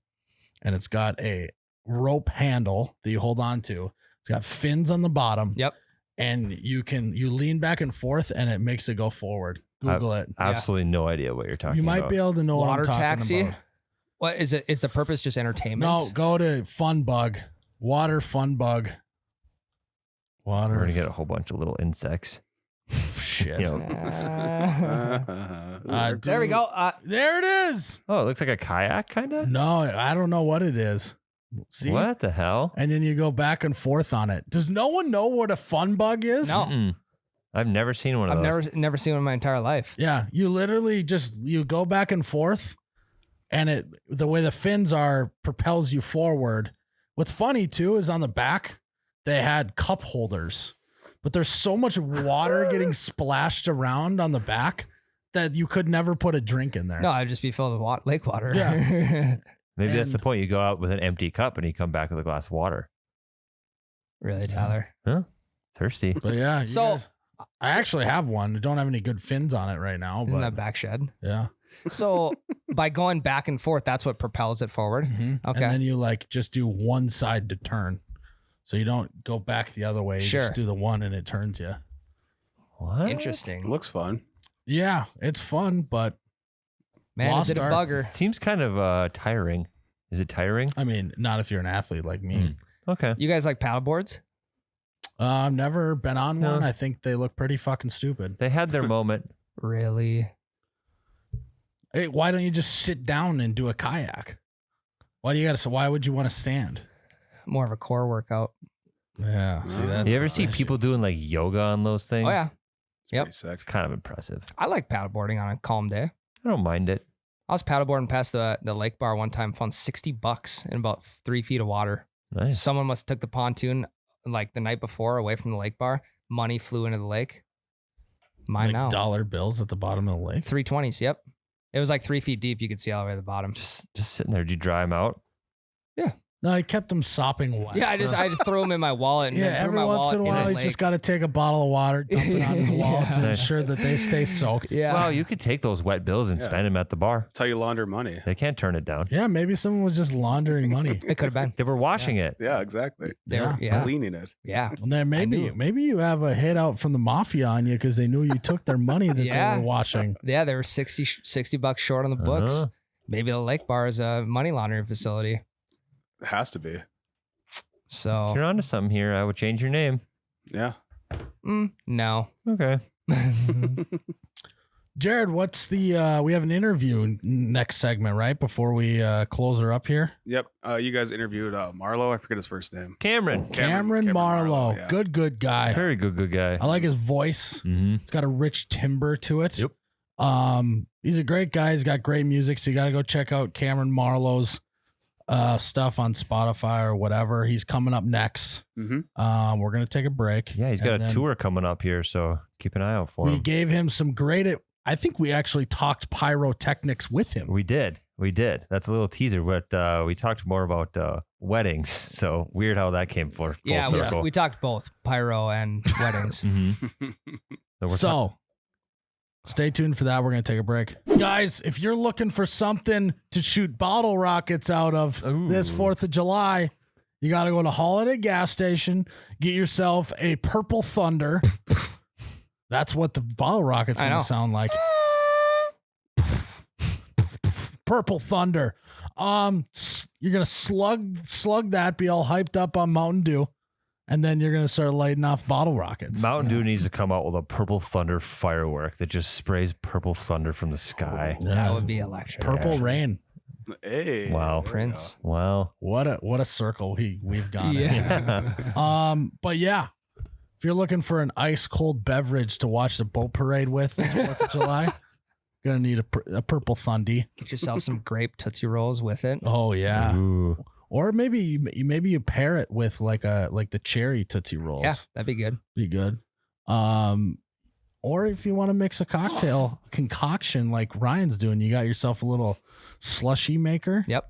and it's got a rope handle that you hold on to. It's got fins on the bottom. Yep. And you lean back and forth, and it makes it go forward. Google it. Absolutely no idea what you're talking You might about. be able to know what I'm Water talking taxi. about. What is it? Is the purpose just entertainment? No, go to Fun Bug. Water Fun Bug. Water. We're going to get a whole bunch of little insects. Shit. You know, There we dude. go. There it is. oh, it looks like a kayak, kind of? No, I don't know what it is. See? What the hell? And then you go back and forth on it. Does no one know what a fun bug is? No. Mm-mm. I've never seen one of I've those. never seen one in my entire life. Yeah, you literally you go back and forth, and the way the fins are propels you forward. What's funny too is on the back they had cup holders, but there's so much water getting splashed around on the back that you could never put a drink in there. No, I'd just be filled with lake water. Yeah. Maybe that's the and- point. You go out with an empty cup and you come back with a glass of water. Really, Tyler? Huh? Thirsty. But yeah, you So- guys, I actually have one. I don't have any good fins on it right now, Isn't but that back shed? yeah. So by going back and forth, that's what propels it forward. Mhm. Okay. And then you like just do one side to turn. So you don't go back the other way. You Sure. just do the one and it turns you. What? Interesting. Looks fun. Yeah, it's fun, but Man, is it a Lost Art. bugger? Seems kind of tiring. Is it tiring? I mean, not if you're an athlete like me. Okay. You guys like paddle boards? I've never been on No. one. I think they look pretty fucking stupid. They had their moment. Really? Hey, why don't you just sit down and do a kayak? Why do you gotta? So why would you want to stand? More of a core workout. Yeah. See that? You ever see people doing like yoga on those things? Oh yeah. It's Yep. pretty sick. It's kind of impressive. I like paddleboarding on a calm day. I don't mind it. I was paddleboarding past the lake bar one time, found $60 in about 3 feet of water. Nice. Someone must have took the pontoon like the night before away from the lake bar. Money flew into the lake. Mine Like now. dollar bills at the bottom of the lake. 320s. Yep. It was like 3 feet deep. You could see all the way to the bottom. Just sitting there. Did you dry them out? No, I kept them sopping wet. Yeah, I just threw them in my wallet. And Yeah, then threw every my once wallet in a the while, he's lake. just got to take a bottle of water, dump it on his wallet to Yeah. ensure that they stay soaked. Yeah. Well, you could take those wet bills and Yeah. spend them at the bar. That's how you launder money. They can't turn it down. Yeah, maybe someone was just laundering money. It could have been. They were washing it. Yeah, exactly. They were, Yeah. yeah. Cleaning it. Yeah. Well, then knew. maybe you have a hit out from the mafia on you because they knew you took their money that Yeah. they were washing. Yeah, they were $60 short on the books. Uh-huh. Maybe the lake bar is a money laundering facility. It has to be. So If you're onto something here, I would change your name. Yeah. no. Okay. Jared, what's the? We have an interview next segment, right? Before we close her up here. Yep. You guys interviewed Marlowe. I forget his first name. Cameron. Cameron Marlowe, yeah. good guy. Very good guy. I like his voice. Mm-hmm. It's got a rich timbre to it. Yep. He's a great guy. He's got great music, so you got to go check out Cameron Marlowe's stuff on Spotify or whatever. He's coming up next. Mm-hmm. We're gonna take a break. Yeah, he's got and a then tour coming up here, so keep an eye out for We him. gave him some great. I think we actually talked pyrotechnics with him. We did. That's a little teaser, but we talked more about weddings. So weird how that came full Yeah, circle. we talked both pyro and weddings. Mhm. we're So stay tuned for that. We're going to take a break. Guys, if you're looking for something to shoot bottle rockets out of this Ooh. 4th of July, you got to go to Holiday Gas Station, get yourself a Purple Thunder. That's what the bottle rocket's I going know. to sound like. Purple Thunder. You're going to slug that, be all hyped up on Mountain Dew, and then you're going to start lighting off bottle rockets. Mountain Dew needs to come out with a purple thunder firework that just sprays purple thunder from the sky. Yeah. That would be electric. Purple rain. Hey. Wow. there we Prince. Wow. What a circle we've got. Yeah. But yeah, if you're looking for an ice cold beverage to watch the boat parade with this 4th of July, gonna need a Purple Thundy. Get yourself some grape Tootsie Rolls with it. Oh yeah, Ooh. or maybe you pair it with like the cherry Tootsie Rolls. Yeah, that'd be good. Be good. Or if you want to mix a cocktail concoction like Ryan's doing, you got yourself a little slushy maker. Yep.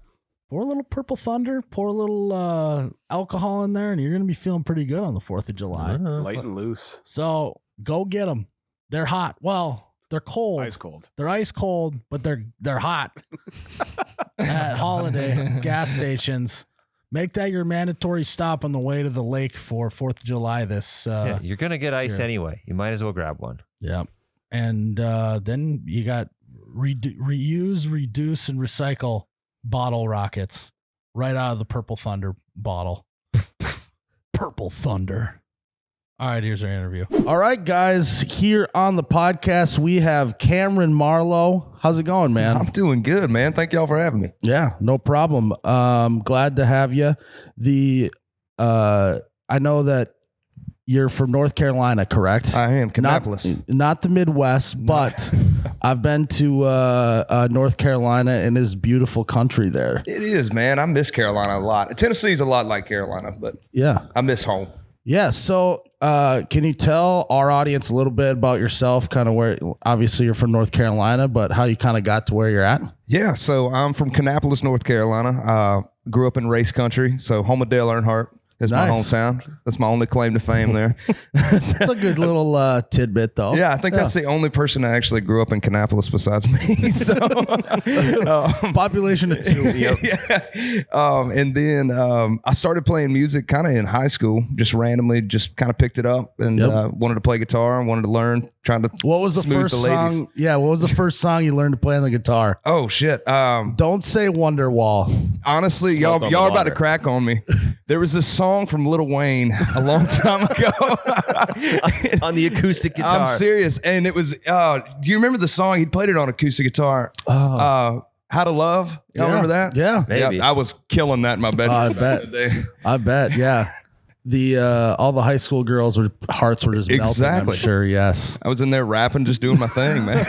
Pour a little Purple Thunder, pour a little alcohol in there, and you're going to be feeling pretty good on the 4th of July. Uh-huh. Light and loose. So go get them. They're hot. Well, they're cold. Ice cold. They're ice cold, but they're hot at Holiday gas stations. Make that your mandatory stop on the way to the lake for 4th of July this. Yeah, you're going to get ice sure. anyway. You might as well grab one. Yep. And then you got reuse, reduce, and recycle bottle rockets right out of the Purple Thunder bottle. Purple Thunder. All right, here's our interview. All right, guys, here on the podcast, we have Kameron Marlowe. How's it going, man? I'm doing good, man. Thank y'all for having me. Yeah, no problem. Glad to have you. I know that you're from North Carolina, correct? I am Kannapolis. Not the Midwest, but I've been to North Carolina and it's beautiful country there. It is, man. I miss Carolina a lot. Tennessee's a lot like Carolina, but Yeah. I miss home. Yeah. So can you tell our audience a little bit about yourself, kind of where, obviously you're from North Carolina, but how you kind of got to where you're at? Yeah, so I'm from Kannapolis, North Carolina. Grew up in race country, so home of Dale Earnhardt. It's Nice. my hometown. That's my only claim to fame there. It's a good little tidbit, though. Yeah, I think that's the only person that actually grew up in Kannapolis besides me. So, Population of 2. yeah. And then I started playing music kind of in high school, just randomly, just kind of picked it up and wanted to play guitar and wanted to learn, trying to What was the smooth first the ladies. song? Yeah, what was the first song you learned to play on the guitar? Oh, shit. Don't say Wonderwall. Honestly, Smoke y'all on the are about to water. crack on me. There was this song from Lil Wayne a long time ago. On the acoustic guitar. I'm serious. And it was, do you remember the song? He played it on acoustic guitar. How to Love? Y'all remember that? Yeah. Maybe. Yeah, I was killing that in my bedroom. I back bet. in the day. I bet. Yeah. The all the high school girls' hearts were just melting. Exactly. I'm sure. Yes. I was in there rapping, just doing my thing, man.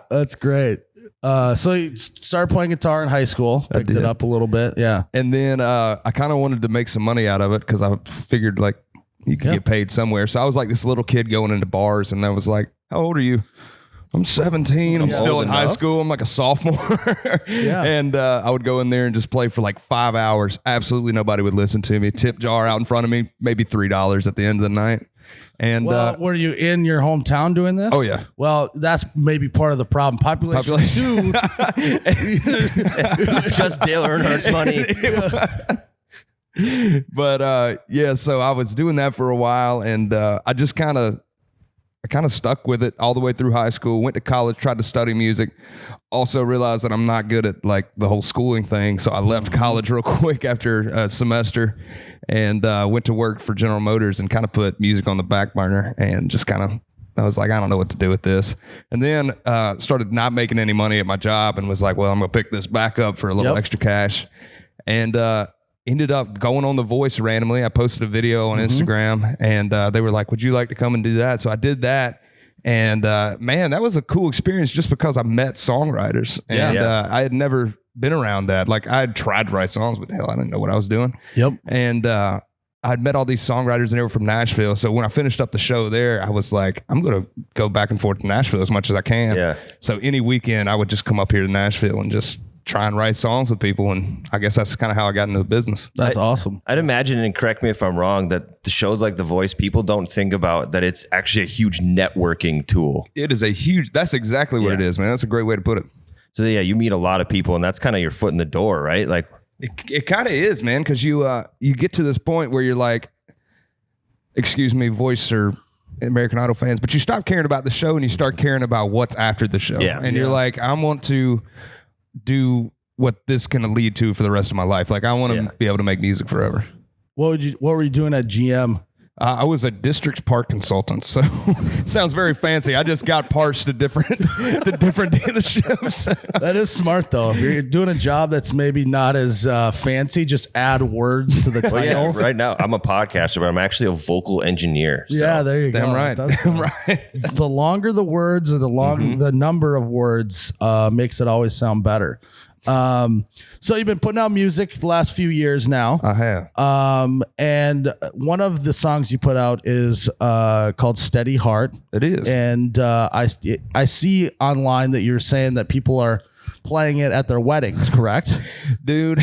That's great. So you started playing guitar in high school, picked it did. up a little bit. Yeah. And then I kind of wanted to make some money out of it because I figured like you could get paid somewhere. So I was like this little kid going into bars, and I was like, "How old are you?" I'm 17. I'm still old in high enough. school. I'm like a sophomore. Yeah. And I would go in there and just play for like 5 hours. Absolutely nobody would listen to me. Tip jar out in front of me, maybe $3 at the end of the night. And Well, were you in your hometown doing this? Oh, yeah. Well, that's maybe part of the problem. Population 2. Just Dale Earnhardt's money. but yeah, so I was doing that for a while, and I just kind of stuck with it all the way through high school. Went to college, tried to study music. Also realized that I'm not good at like the whole schooling thing, so I left college real quick after a semester, and went to work for General Motors and kind of put music on the back burner, and just kind of. I was like, I don't know what to do with this. And then started not making any money at my job and was like, well, I'm going to pick this back up for a little extra cash. And ended up going on The Voice randomly. I posted a video on Instagram, and they were like, would you like to come and do that? So I did that. And man, that was a cool experience just because I met songwriters. And I had never been around that. Like I had tried to write songs, but hell, I didn't know what I was doing. Yep. And I'd met all these songwriters, and they were from Nashville. So when I finished up the show there, I was like, I'm going to go back and forth to Nashville as much as I can. Yeah. So any weekend, I would just come up here to Nashville and just try and write songs with people. And I guess that's kind of how I got into the business. That's awesome. I'd imagine, and correct me if I'm wrong, that the shows like The Voice, people don't think about that it's actually a huge networking tool. It is that's exactly what it is, man. That's a great way to put it. So yeah, you meet a lot of people, and that's kind of your foot in the door, right? Like, It kind of is, man, because you get to this point where you're like, excuse me, Voice or American Idol fans, but you stop caring about the show and you start caring about what's after the show. Yeah. And you're like, I want to do what this can lead to for the rest of my life. Like I want to be able to make music forever. What were you doing at GM? I was a district park consultant, so sounds very fancy. I just got parts to different dealerships. That is smart though. If you're doing a job that's maybe not as fancy, just add words to the title. well, yeah, right now I'm a podcaster, but I'm actually a vocal engineer. So. Yeah, there you go. Damn right. That's- Damn right. The longer the words or the number of words makes it always sound better. So you've been putting out music the last few years now. I have. And one of the songs you put out is called Steady Heart. It is. And I see online that you're saying that people are playing it at their weddings, correct? Dude,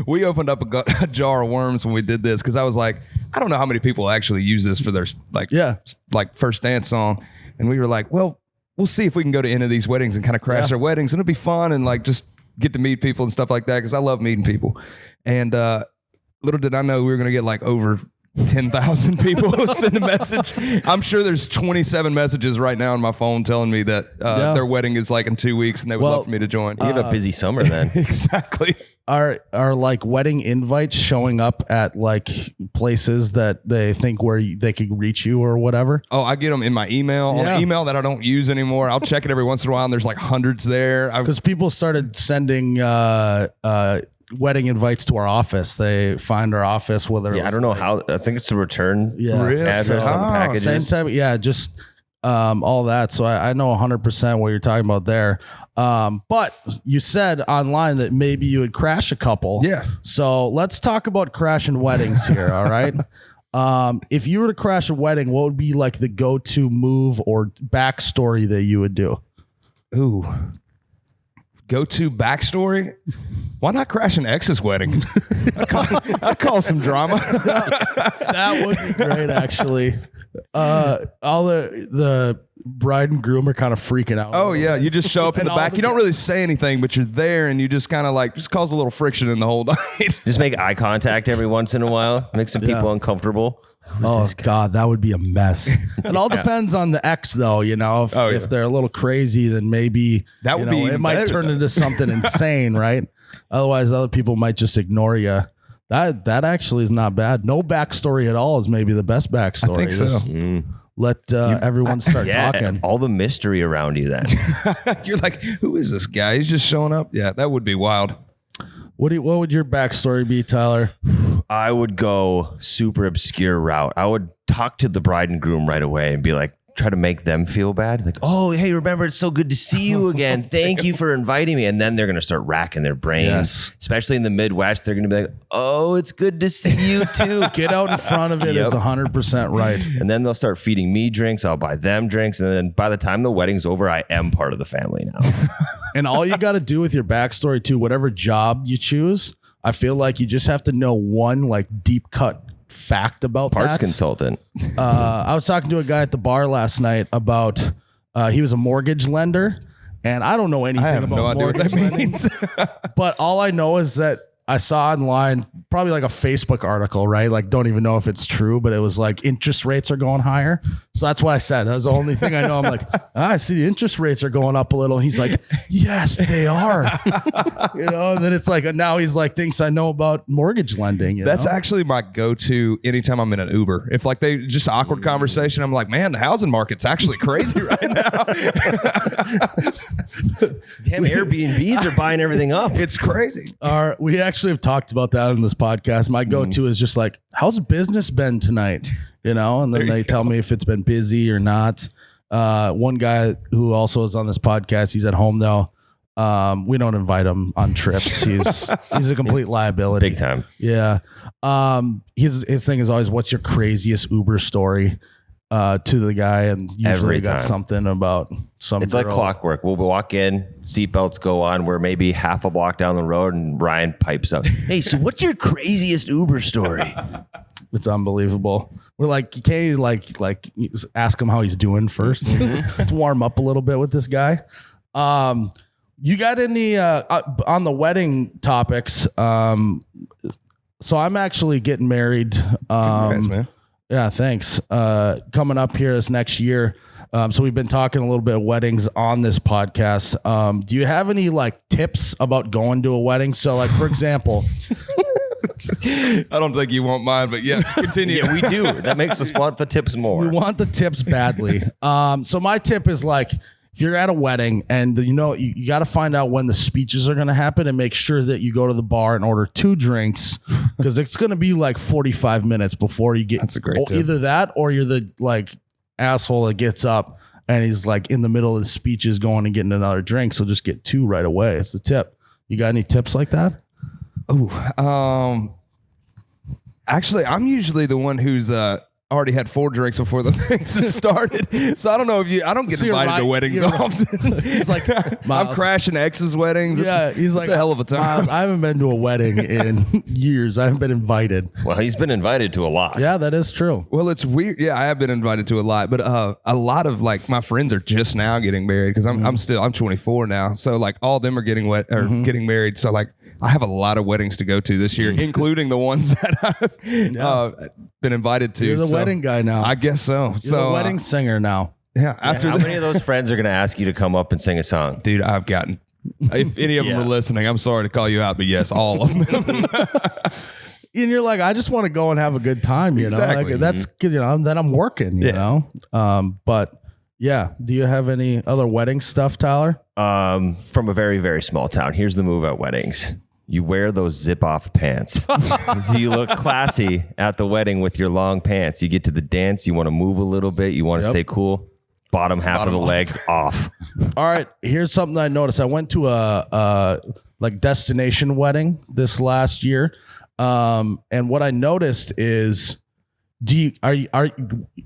we opened up a jar of worms when we did this because I was like, I don't know how many people actually use this for their like first dance song. And we were like, well, we'll see if we can go to any of these weddings and kind of crash their weddings, and it'll be fun and like just get to meet people and stuff like that because I love meeting people. And little did I know we were going to get like over 10,000 people send a message. I'm sure there's 27 messages right now on my phone telling me that their wedding is like in 2 weeks and they would love for me to join. You have a busy summer then. Exactly. Are like wedding invites showing up at like places that they think where they could reach you or whatever? Oh, I get them in my email, on an email that I don't use anymore. I'll check it every once in a while, and there's like hundreds there. Because people started sending wedding invites to our office. They find our office, whether it Yeah, I was don't know like- how. I think it's the return Really? address on the Oh, packages. Same type, yeah, just all that. So I know 100% what you're talking about there. But you said online that maybe you would crash a couple. Yeah. So let's talk about crashing weddings here. All right. If you were to crash a wedding, what would be like the go-to move or backstory that you would do? Ooh. go-to backstory. Why not crash an ex's wedding? I'd call some drama. That would be great, actually. All the bride and groom are kind of freaking out. Oh yeah, you just show up in And the all back. the You don't really say anything, but you're there, and you just kind of like just cause a little friction in the whole night. Just make eye contact every once in a while. Make some people uncomfortable. Oh God, that would be a mess. It all depends on the ex, though. You know, if they're a little crazy, then maybe That would be it even might better, turn though. into something insane, right? Otherwise, other people might just ignore you. That actually is not bad. No backstory at all is maybe the best backstory. I think so. Just let everyone start Yeah, talking. all the mystery around you then. You're like, who is this guy? He's just showing up. Yeah, that would be wild. What would your backstory be, Tyler? I would go super obscure route. I would talk to the bride and groom right away and be like, try to make them feel bad. Like, oh, hey, remember, it's so good to see you again. Thank you for inviting me. And then they're going to start racking their brains, Yes. especially in the Midwest. They're going to be like, oh, it's good to see you too. Get out in front of it is 100% right. And then they'll start feeding me drinks. I'll buy them drinks. And then by the time the wedding's over, I am part of the family now. And all you got to do with your backstory too, whatever job you choose, I feel like you just have to know one like deep cut fact about Parts that. consultant. I was talking to a guy at the bar last night about he was a mortgage lender, and I don't know anything I have about no idea what mortgage that lending, means. but all I know is that I saw online, probably like a Facebook article, right? Like, don't even know if it's true, but it was like interest rates are going higher. So that's what I said. That's the only thing I know. I'm like, I see the interest rates are going up a little. He's like, yes, they are. And then it's like, now he's like, thinks I know about mortgage lending. That's actually my go-to anytime I'm in an Uber. If like they just awkward conversation, I'm like, man, the housing market's actually crazy right now. Damn, Airbnbs are buying everything up. It's crazy. We actually have talked about that in this podcast. My go-to is just like, how's business been tonight? And then they tell me if it's been busy or not. One guy who also is on this podcast, he's at home though. We don't invite him on trips. He's a complete liability. Big time. Yeah. His thing is always, what's your craziest Uber story? To the guy, and usually Every got time. something about some. It's like girl. clockwork. We'll walk in, seatbelts go on. We're maybe half a block down the road, and Ryan pipes up. Hey, so what's your craziest Uber story? It's unbelievable. We're like, you can't like ask him how he's doing first. Let's warm up a little bit with this guy. You got any on the wedding topics? So I'm actually getting married. Congrats, man. Yeah, thanks. Coming up here this next year. So we've been talking a little bit of weddings on this podcast. Do you have any like tips about going to a wedding? So like, for example, I don't think you want mine, but yeah, continue. Yeah, we do. That makes us want the tips more. we want the tips badly. So my tip is like, if you're at a wedding and you got to find out when the speeches are going to happen and make sure that you go to the bar and order 2 drinks because it's going to be like 45 minutes before you get. That's a great tip. Either that or you're the like asshole that gets up and he's like in the middle of the speeches going and getting another drink. So just get 2 right away. It's the tip. You got any tips like that? Oh, actually, I'm usually the one who's already had 4 drinks before the things started. So I don't know if I don't get So you're invited to right- weddings you're- often. He's like, I'm Myles. crashing exes' weddings. Yeah, he's it's like a hell of a time. Myles, I haven't been to a wedding in years. I haven't been invited. Well, he's been invited to a lot. Yeah, that is true. Well, it's weird. Yeah, I have been invited to a lot, but a lot of like my friends are just now getting married because I'm 24 now. So like all of them are getting getting married. So like I have a lot of weddings to go to this year, including the ones that I've been invited to. You're the So wedding guy now. I guess so. You're So the wedding singer now. yeah. After How that, many of those friends are going to ask you to come up and sing a song? dude, I've gotten. If any of them Yeah. are listening, I'm sorry to call you out, but yes, all of them. And you're like, I just want to go and have a good time, you know. Exactly. Like, that's good, then I'm working, you know. But yeah, do you have any other wedding stuff, Tyler? From a very, very small town. Here's the move at weddings. You wear those zip-off pants. So you look classy at the wedding with your long pants. You get to the dance, you want to move a little bit, you want to stay cool. Bottom half of the legs off. All right, here's something I noticed. I went to a like destination wedding this last year, and what I noticed is,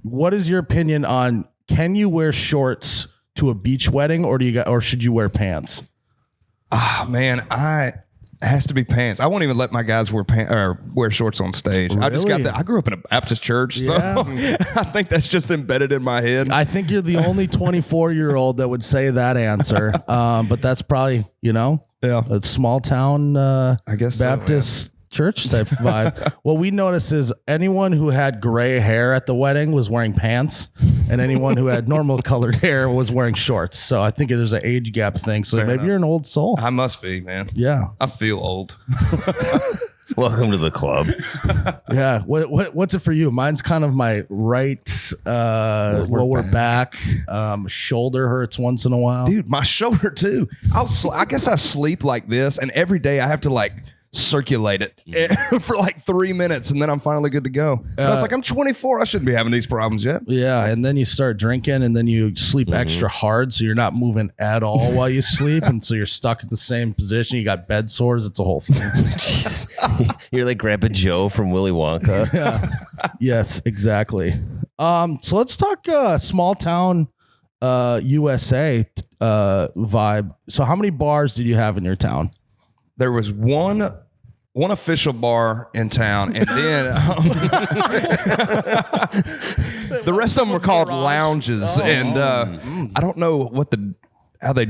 what is your opinion on, can you wear shorts to a beach wedding, or should you wear pants? Man, it has to be pants. I won't even let my guys wear pants or wear shorts on stage. I just got Really? that. I grew up in a Baptist church, so Yeah. I think that's just embedded in my head. I think you're the only 24-year-old that would say that answer. But that's probably, Yeah. a small town I guess so, Baptist church type vibe. What we noticed is anyone who had gray hair at the wedding was wearing pants, and anyone who had normal colored hair was wearing shorts. So I think there's an age gap thing. So maybe you're an old soul. I must be, man. Yeah. I feel old. Welcome to the club. Yeah. What's it for you? Mine's kind of my right lower back. Shoulder hurts once in a while. Dude, my shoulder too. I guess I sleep like this, and every day I have to like circulate it for like 3 minutes, and then I'm finally good to go. I was like, I'm 24. I shouldn't be having these problems yet. Yeah, and then you start drinking, and then you sleep extra hard, so you're not moving at all while you sleep, and so you're stuck in the same position. You got bed sores. It's a whole thing. Jeez. You're like Grandpa Joe from Willy Wonka. Yeah. Yes, exactly. So let's talk small town USA vibe. So how many bars did you have in your town? There was one official bar in town, and then the rest of them were called lounges. And I don't know how they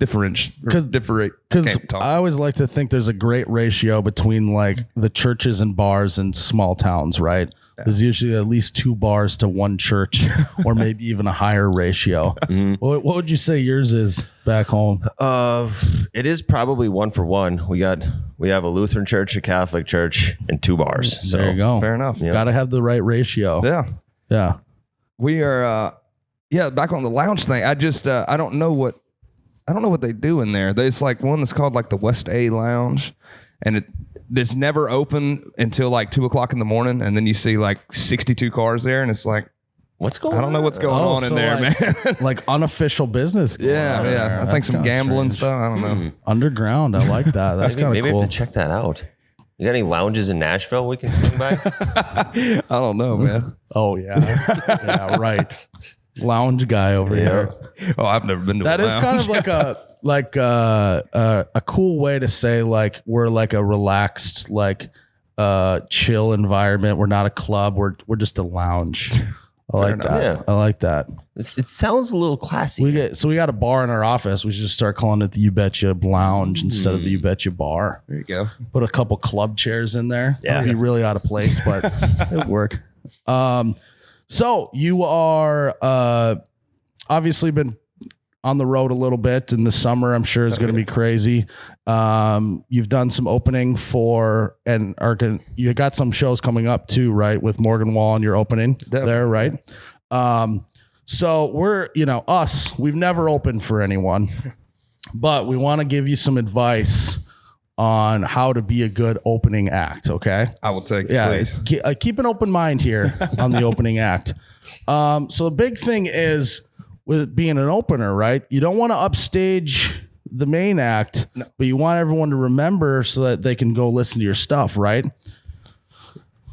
differentiate. Because I always like to think there's a great ratio between like the churches and bars in small towns, right? There's usually at least 2 bars to 1 church, or maybe even a higher ratio. What would you say yours is back home? It is probably 1 for 1. We have a Lutheran church, a Catholic church, and 2 bars. So There you go. fair enough. Yeah. Got to have the right ratio. Yeah. Yeah. We are back on the lounge thing. I just I don't know what they do in there. There's like one that's called like the West A Lounge, and it's never open until like 2:00 in the morning, and then you see like 62 cars there, and it's like, what's going on? I don't know what's going on in so there, like, man. like unofficial business. going Yeah, on yeah. there. I think That's some kinda gambling strange. stuff. I don't know. Underground. I like that. That's kind of Maybe I cool. have to check that out. You got any lounges in Nashville we can swing by? I don't know, man. Oh yeah. Yeah, right. Lounge guy over here. Oh, I've never been to That a is kind lounge. of like a cool way to say like we're like a relaxed like chill environment. We're not a club. We're just a lounge. I like enough. that. Yeah. I like that. It sounds a little classy. We got a bar in our office. We should just start calling it the You Betcha Lounge instead of the You Betcha Bar. There you go. Put a couple club chairs in there. Yeah. It'd be really out of place, but it'd work. So you are obviously been on the road a little bit in the summer. I'm sure it's going to be crazy. You've done some opening for and you got some shows coming up too, right? With Morgan Wall and your opening there, right? So we're, we've never opened for anyone, but we want to give you some advice on how to be a good opening act. Okay. I will take it, Yeah. please. Keep an open mind here on the opening act. So the big thing is with being an opener, right? You don't want to upstage the main act, but you want everyone to remember so that they can go listen to your stuff, right?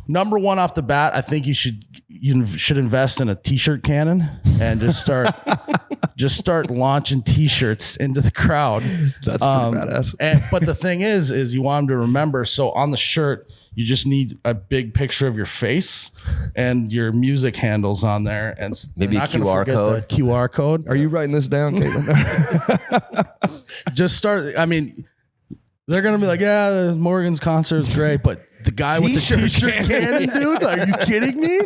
Number one off the bat, I think you should invest in a t-shirt cannon and just start launching t-shirts into the crowd. That's pretty badass. But the thing is you want them to remember. So on the shirt, you just need a big picture of your face and your music handles on there, and Maybe they're a not gonna QR forget code. the QR code. Are you writing this down, Caitlin? Just start. I mean, they're gonna be like, "Yeah, Morgan's concert is great," but the guy with the t-shirt cannon, dude, are you kidding me?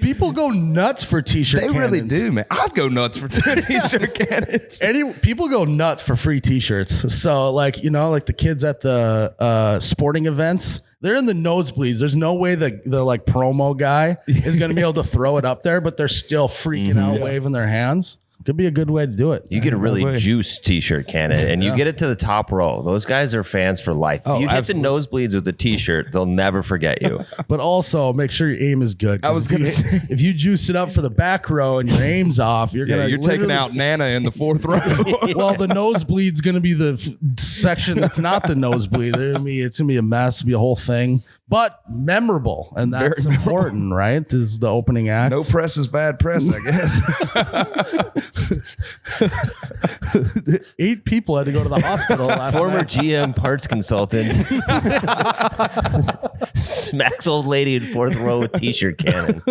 People go nuts for t-shirt. They really cannons. do, man. I'd go nuts for t-shirt cannons. People go nuts for free t-shirts. So like the kids at the sporting events, they're in the nosebleeds. There's no way the like promo guy is going to be able to throw it up there, but they're still freaking out, waving their hands. Could be a good way to do it. You get a really juiced t-shirt cannon, and you get it to the top row. Those guys are fans for life. If you hit the nosebleeds with a t-shirt, they'll never forget you. But also make sure your aim is good. I was gonna say, if you juice it up for the back row and your aim's off, you're you're taking literally- out Nana in the 4th row. Well, the nosebleed's going to be the section that's not the nosebleed. It's going to be a mess, be a whole thing. but memorable, and that's important, right? Is the opening act. No press is bad press, I guess. 8 people had to go to the hospital last Former night. GM parts consultant smacks old lady in 4th row with t-shirt cannon.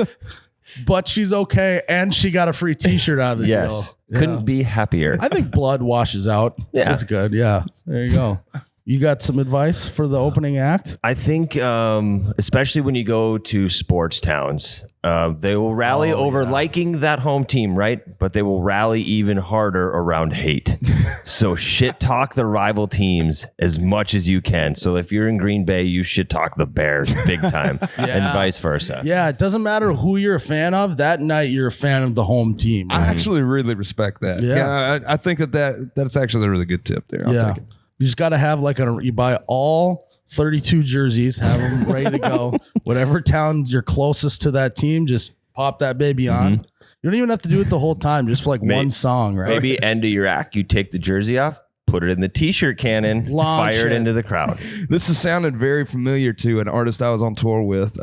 But she's okay, and she got a free T-shirt out of the deal. Yes. Couldn't be happier. I think blood washes out. Yeah. That's good. Yeah. There you go. You got some advice for the opening act? I think, especially when you go to sports towns, they will rally over liking that home team, right? But they will rally even harder around hate. So shit talk the rival teams as much as you can. So if you're in Green Bay, you shit talk the Bears big time, and vice versa. Yeah, it doesn't matter who you're a fan of. That night, you're a fan of the home team. I actually really respect that. Yeah. I think that's actually a really good tip there. I'll take it. You just got to have you buy all 32 jerseys, have them ready to go. Whatever town you're closest to that team, just pop that baby on. You don't even have to do it the whole time, just for one song, right? Maybe end of your act, you take the jersey off, put it in the t-shirt cannon, Launch fire it it. into the crowd. This has sounded very familiar to an artist I was on tour with.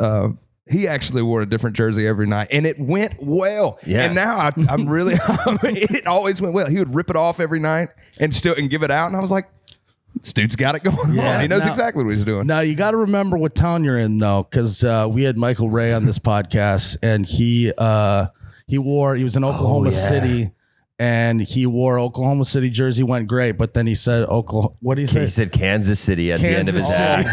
He actually wore a different jersey every night, and it went well. Yeah. And now I'm really, it always went well. He would rip it off every night and give it out, and I was like, this dude's got it going on. He knows exactly what he's doing. Now, you got to remember what town you're in, though, because we had Michael Ray on this podcast, and he was in Oklahoma City, and he wore Oklahoma City jersey, went great, but then he said Oklahoma. What did he say? He said Kansas City at the end of his act.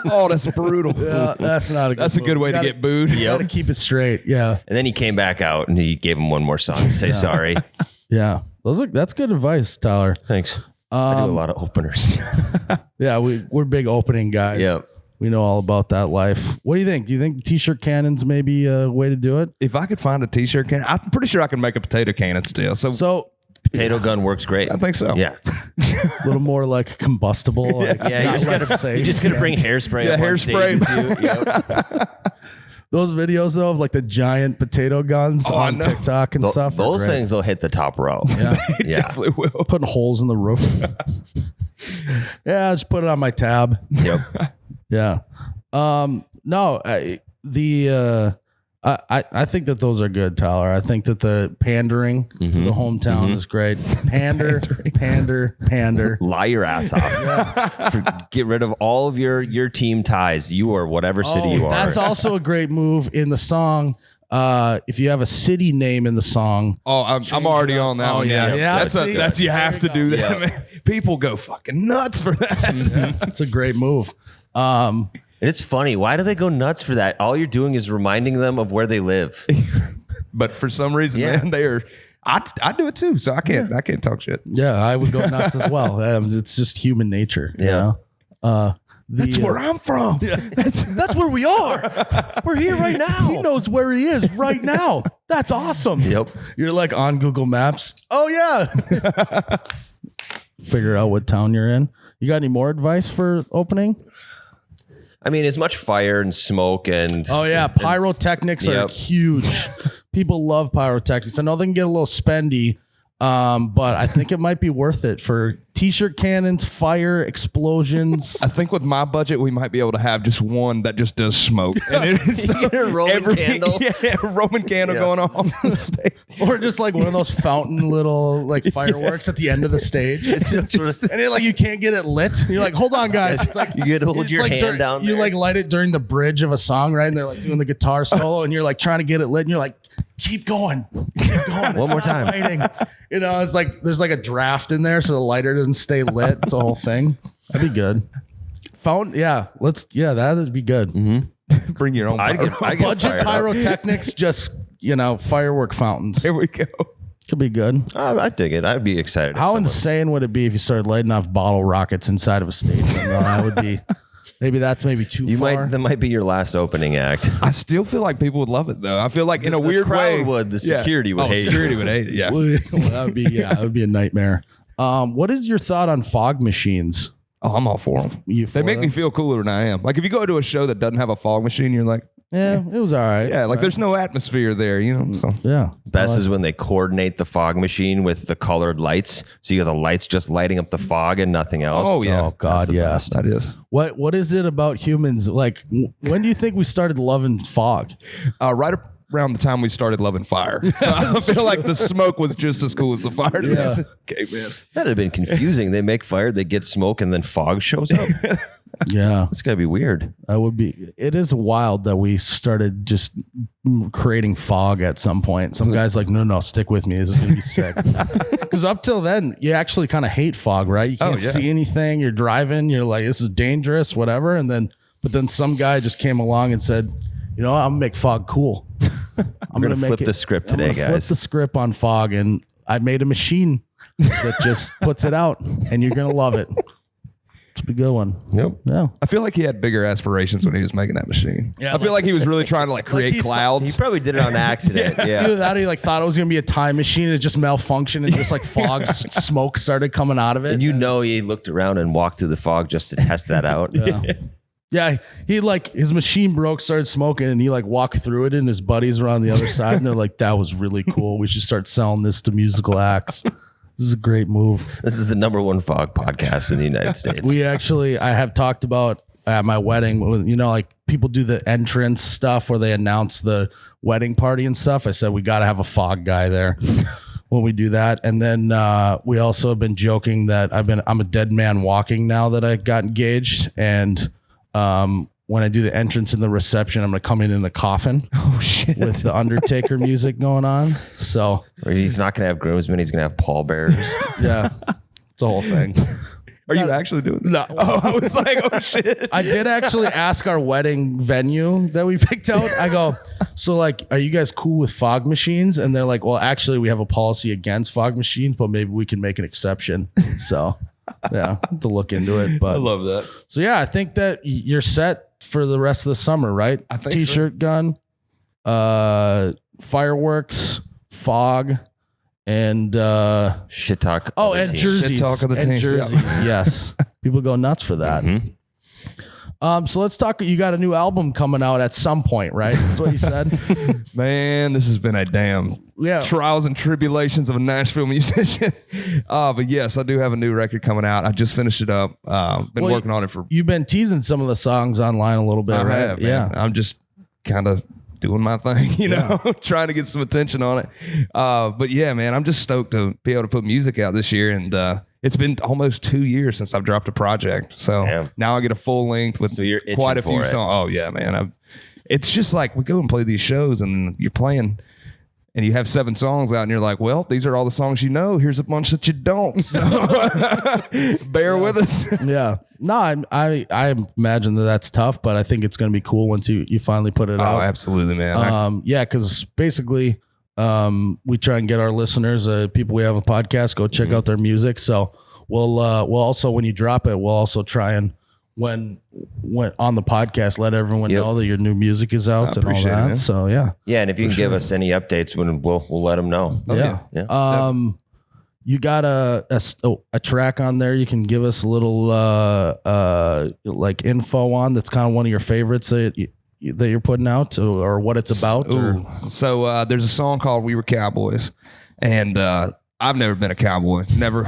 Oh, that's brutal. Yeah, that's not a good That's a good way to get booed. You got to keep it straight. Yeah. And then he came back out and he gave him one more song to say sorry. Yeah. That's good advice, Tyler. Thanks. I do a lot of openers. Yeah, we're big opening guys. Yep. We know all about that life. What do you think? Do you think T-shirt cannons may be a way to do it? If I could find a T-shirt cannon, I'm pretty sure I can make a potato cannon still. So Potato gun works great. I think so. Yeah. a little more like combustible. Like Yeah, you just gotta bring hairspray. Yeah, up on stage hairspray. with you. Yep. Those videos though of like the giant potato guns I on know. TikTok and stuff. are Those great. things will hit the top row. Yeah. It Yeah. definitely will. Putting holes in the roof. Yeah, just put it on my tab. Yep. Yeah. No, I think that those are good, Tyler. I think that the pandering to the hometown is great. Pander. Lie your ass off. Get rid of all of your team ties. You are whatever city you are. That's also a great move in the song. If you have a city name in the song, Oh, I'm already on that one. yeah. Yeah, see? That's you have to do that. Yeah. Man. People go fucking nuts for that. that's a great move. And it's funny. Why do they go nuts for that? All you're doing is reminding them of where they live. But for some reason, Yeah. man, I do it too. So I can't talk shit. Yeah, I would go nuts as well. It's just human nature. You Yeah. know? That's where I'm from. That's where we are. We're here right now. He knows where he is right now. That's awesome. Yep. You're like on Google Maps. Oh yeah. Figure out what town you're in. You got any more advice for opening? I mean, as much fire and smoke and Oh yeah, pyrotechnics are Yep. huge. People love pyrotechnics. I know they can get a little spendy, but I think it might be worth it for T-shirt cannons, fire, explosions. I think with my budget, we might be able to have just one that just does smoke. And it's Get a Roman candle. Yeah, a Roman candle going off on the stage. Or just like one of those fountain little like fireworks at the end of the stage. It's just, and it, like you can't get it lit. You're like, hold on, guys. It's like You gotta hold it's your like hand down You there. like light it during the bridge of a song, right? And they're like doing the guitar solo, and you're like trying to get it lit, and you're like, keep going. One more time. Lighting. You know, it's like there's like a draft in there, so the lighter doesn't stay lit. It's a whole thing. That'd be good. Fountain, that'd be good. Bring your own. I'd get Budget fired up. pyrotechnics, just firework fountains. Here we go. Could be good. I dig it. I'd be excited. if How someone- insane would it be if you started lighting off bottle rockets inside of a stadium? That would be. Maybe that's too far. That might be your last opening act. I still feel like people would love it though. I feel like in a weird crowd way would. The security would hate it. Security would hate it. Yeah. Well, that would be a nightmare. What is your thought on fog machines? Oh, I'm all for them. You They for make me them? feel cooler than I am. Like if you go to a show that doesn't have a fog machine, you're like, Yeah, it was all right. Yeah, like there's no atmosphere there, you know. So Yeah. Best is when they coordinate the fog machine with the colored lights. So you got the lights just lighting up the fog and nothing else. Oh, yeah. Oh God, That's the yeah. best. that is What is it about humans? Like, when do you think we started loving fog? right around the time we started loving fire. So I feel like the smoke was just as cool as the fire. Yeah. Okay, man. That'd have been confusing. They make fire, they get smoke, and then fog shows up. Yeah, It's gotta be weird. that would be. It is wild that we started just creating fog at some point. Some guys like, no, stick with me. This is gonna be sick. Because up till then, you actually kind of hate fog, right? You can't yeah. see anything. You're driving. You're like, this is dangerous, whatever. But then some guy just came along and said, you know what? I'm gonna make fog cool. I'm gonna make flip it- the script I'm today, gonna Flip guys. the script on fog, and I made a machine that just puts it out, and you're gonna love it. It's a good one. Yep. Yeah. I feel like he had bigger aspirations when he was making that machine. Yeah, I feel like he was really trying to like create he thought- clouds. He probably did it on accident. Yeah. Either that or he like thought it was gonna be a time machine. It just malfunctioned and just like fog smoke started coming out of it. And you know he looked around and walked through the fog just to test that out. Yeah, he like his machine broke, started smoking, and he like walked through it, and his buddies were on the other side, and they're like, "That was really cool. We should start selling this to musical acts. This is a great move." This is the #1 fog podcast in the United States. I have talked about at my wedding, you know, like people do the entrance stuff where they announce the wedding party and stuff. I said we got to have a fog guy there when we do that, and then we also have been joking that I'm a dead man walking now that I got engaged, and when I do the entrance and the reception, I'm gonna come in a coffin. Oh shit! With the Undertaker music going on. So Or he's not gonna have groomsmen, he's gonna have pallbearers. yeah, it's a whole thing. Are you actually doing that? No. Oh, I was like, oh shit. I did actually ask our wedding venue that we picked out. I go, so like, are you guys cool with fog machines? And they're like, well, actually, we have a policy against fog machines, but maybe we can make an exception. So yeah, to look into it. But I love that. so yeah, I think that you're set for the rest of the summer, right? I think so. T-shirt gun, fireworks, fog, and Shit talk. oh, other and teams. jerseys. Shit talk of the and teams, yeah. jerseys. Yes, people go nuts for that. So let's talk. You got a new album coming out at some point, right? That's what you said. Man, this has been a damn Yeah. trials and tribulations of a Nashville musician. But yes, I do have a new record coming out. I just finished it up. Been Well, working on it for You've been teasing some of the songs online a little bit, I right? have, man. Yeah. I'm just kind of doing my thing, you know, trying to get some attention on it. But yeah, man, I'm just stoked to be able to put music out this year. And it's been almost 2 years since I've dropped a project. So Damn. now I get a full length with So you're itching quite a few for it. songs. Oh yeah, man. It's just like we go and play these shows and you're playing and you have 7 songs out and you're like, well, these are all the songs you know. Here's a bunch that you don't. So bear with us. Yeah. No, I imagine that's tough, but I think it's going to be cool once you finally put it Oh, out. absolutely, man. Yeah, because basically, we try and get our listeners, people we have a podcast, go check out their music. So we'll also, when you drop it, we'll also try and when on the podcast, let everyone Yep. know that your new music is out and all appreciate it, that. man. So yeah, Yeah, and if you can give us any updates, we'll let them know. yeah. Yeah. You got a track on there you can give us a little like info on that's kind of one of your favorites that you're putting out or what it's about? Or? So there's a song called "We Were Cowboys," and I've never been a cowboy. Never.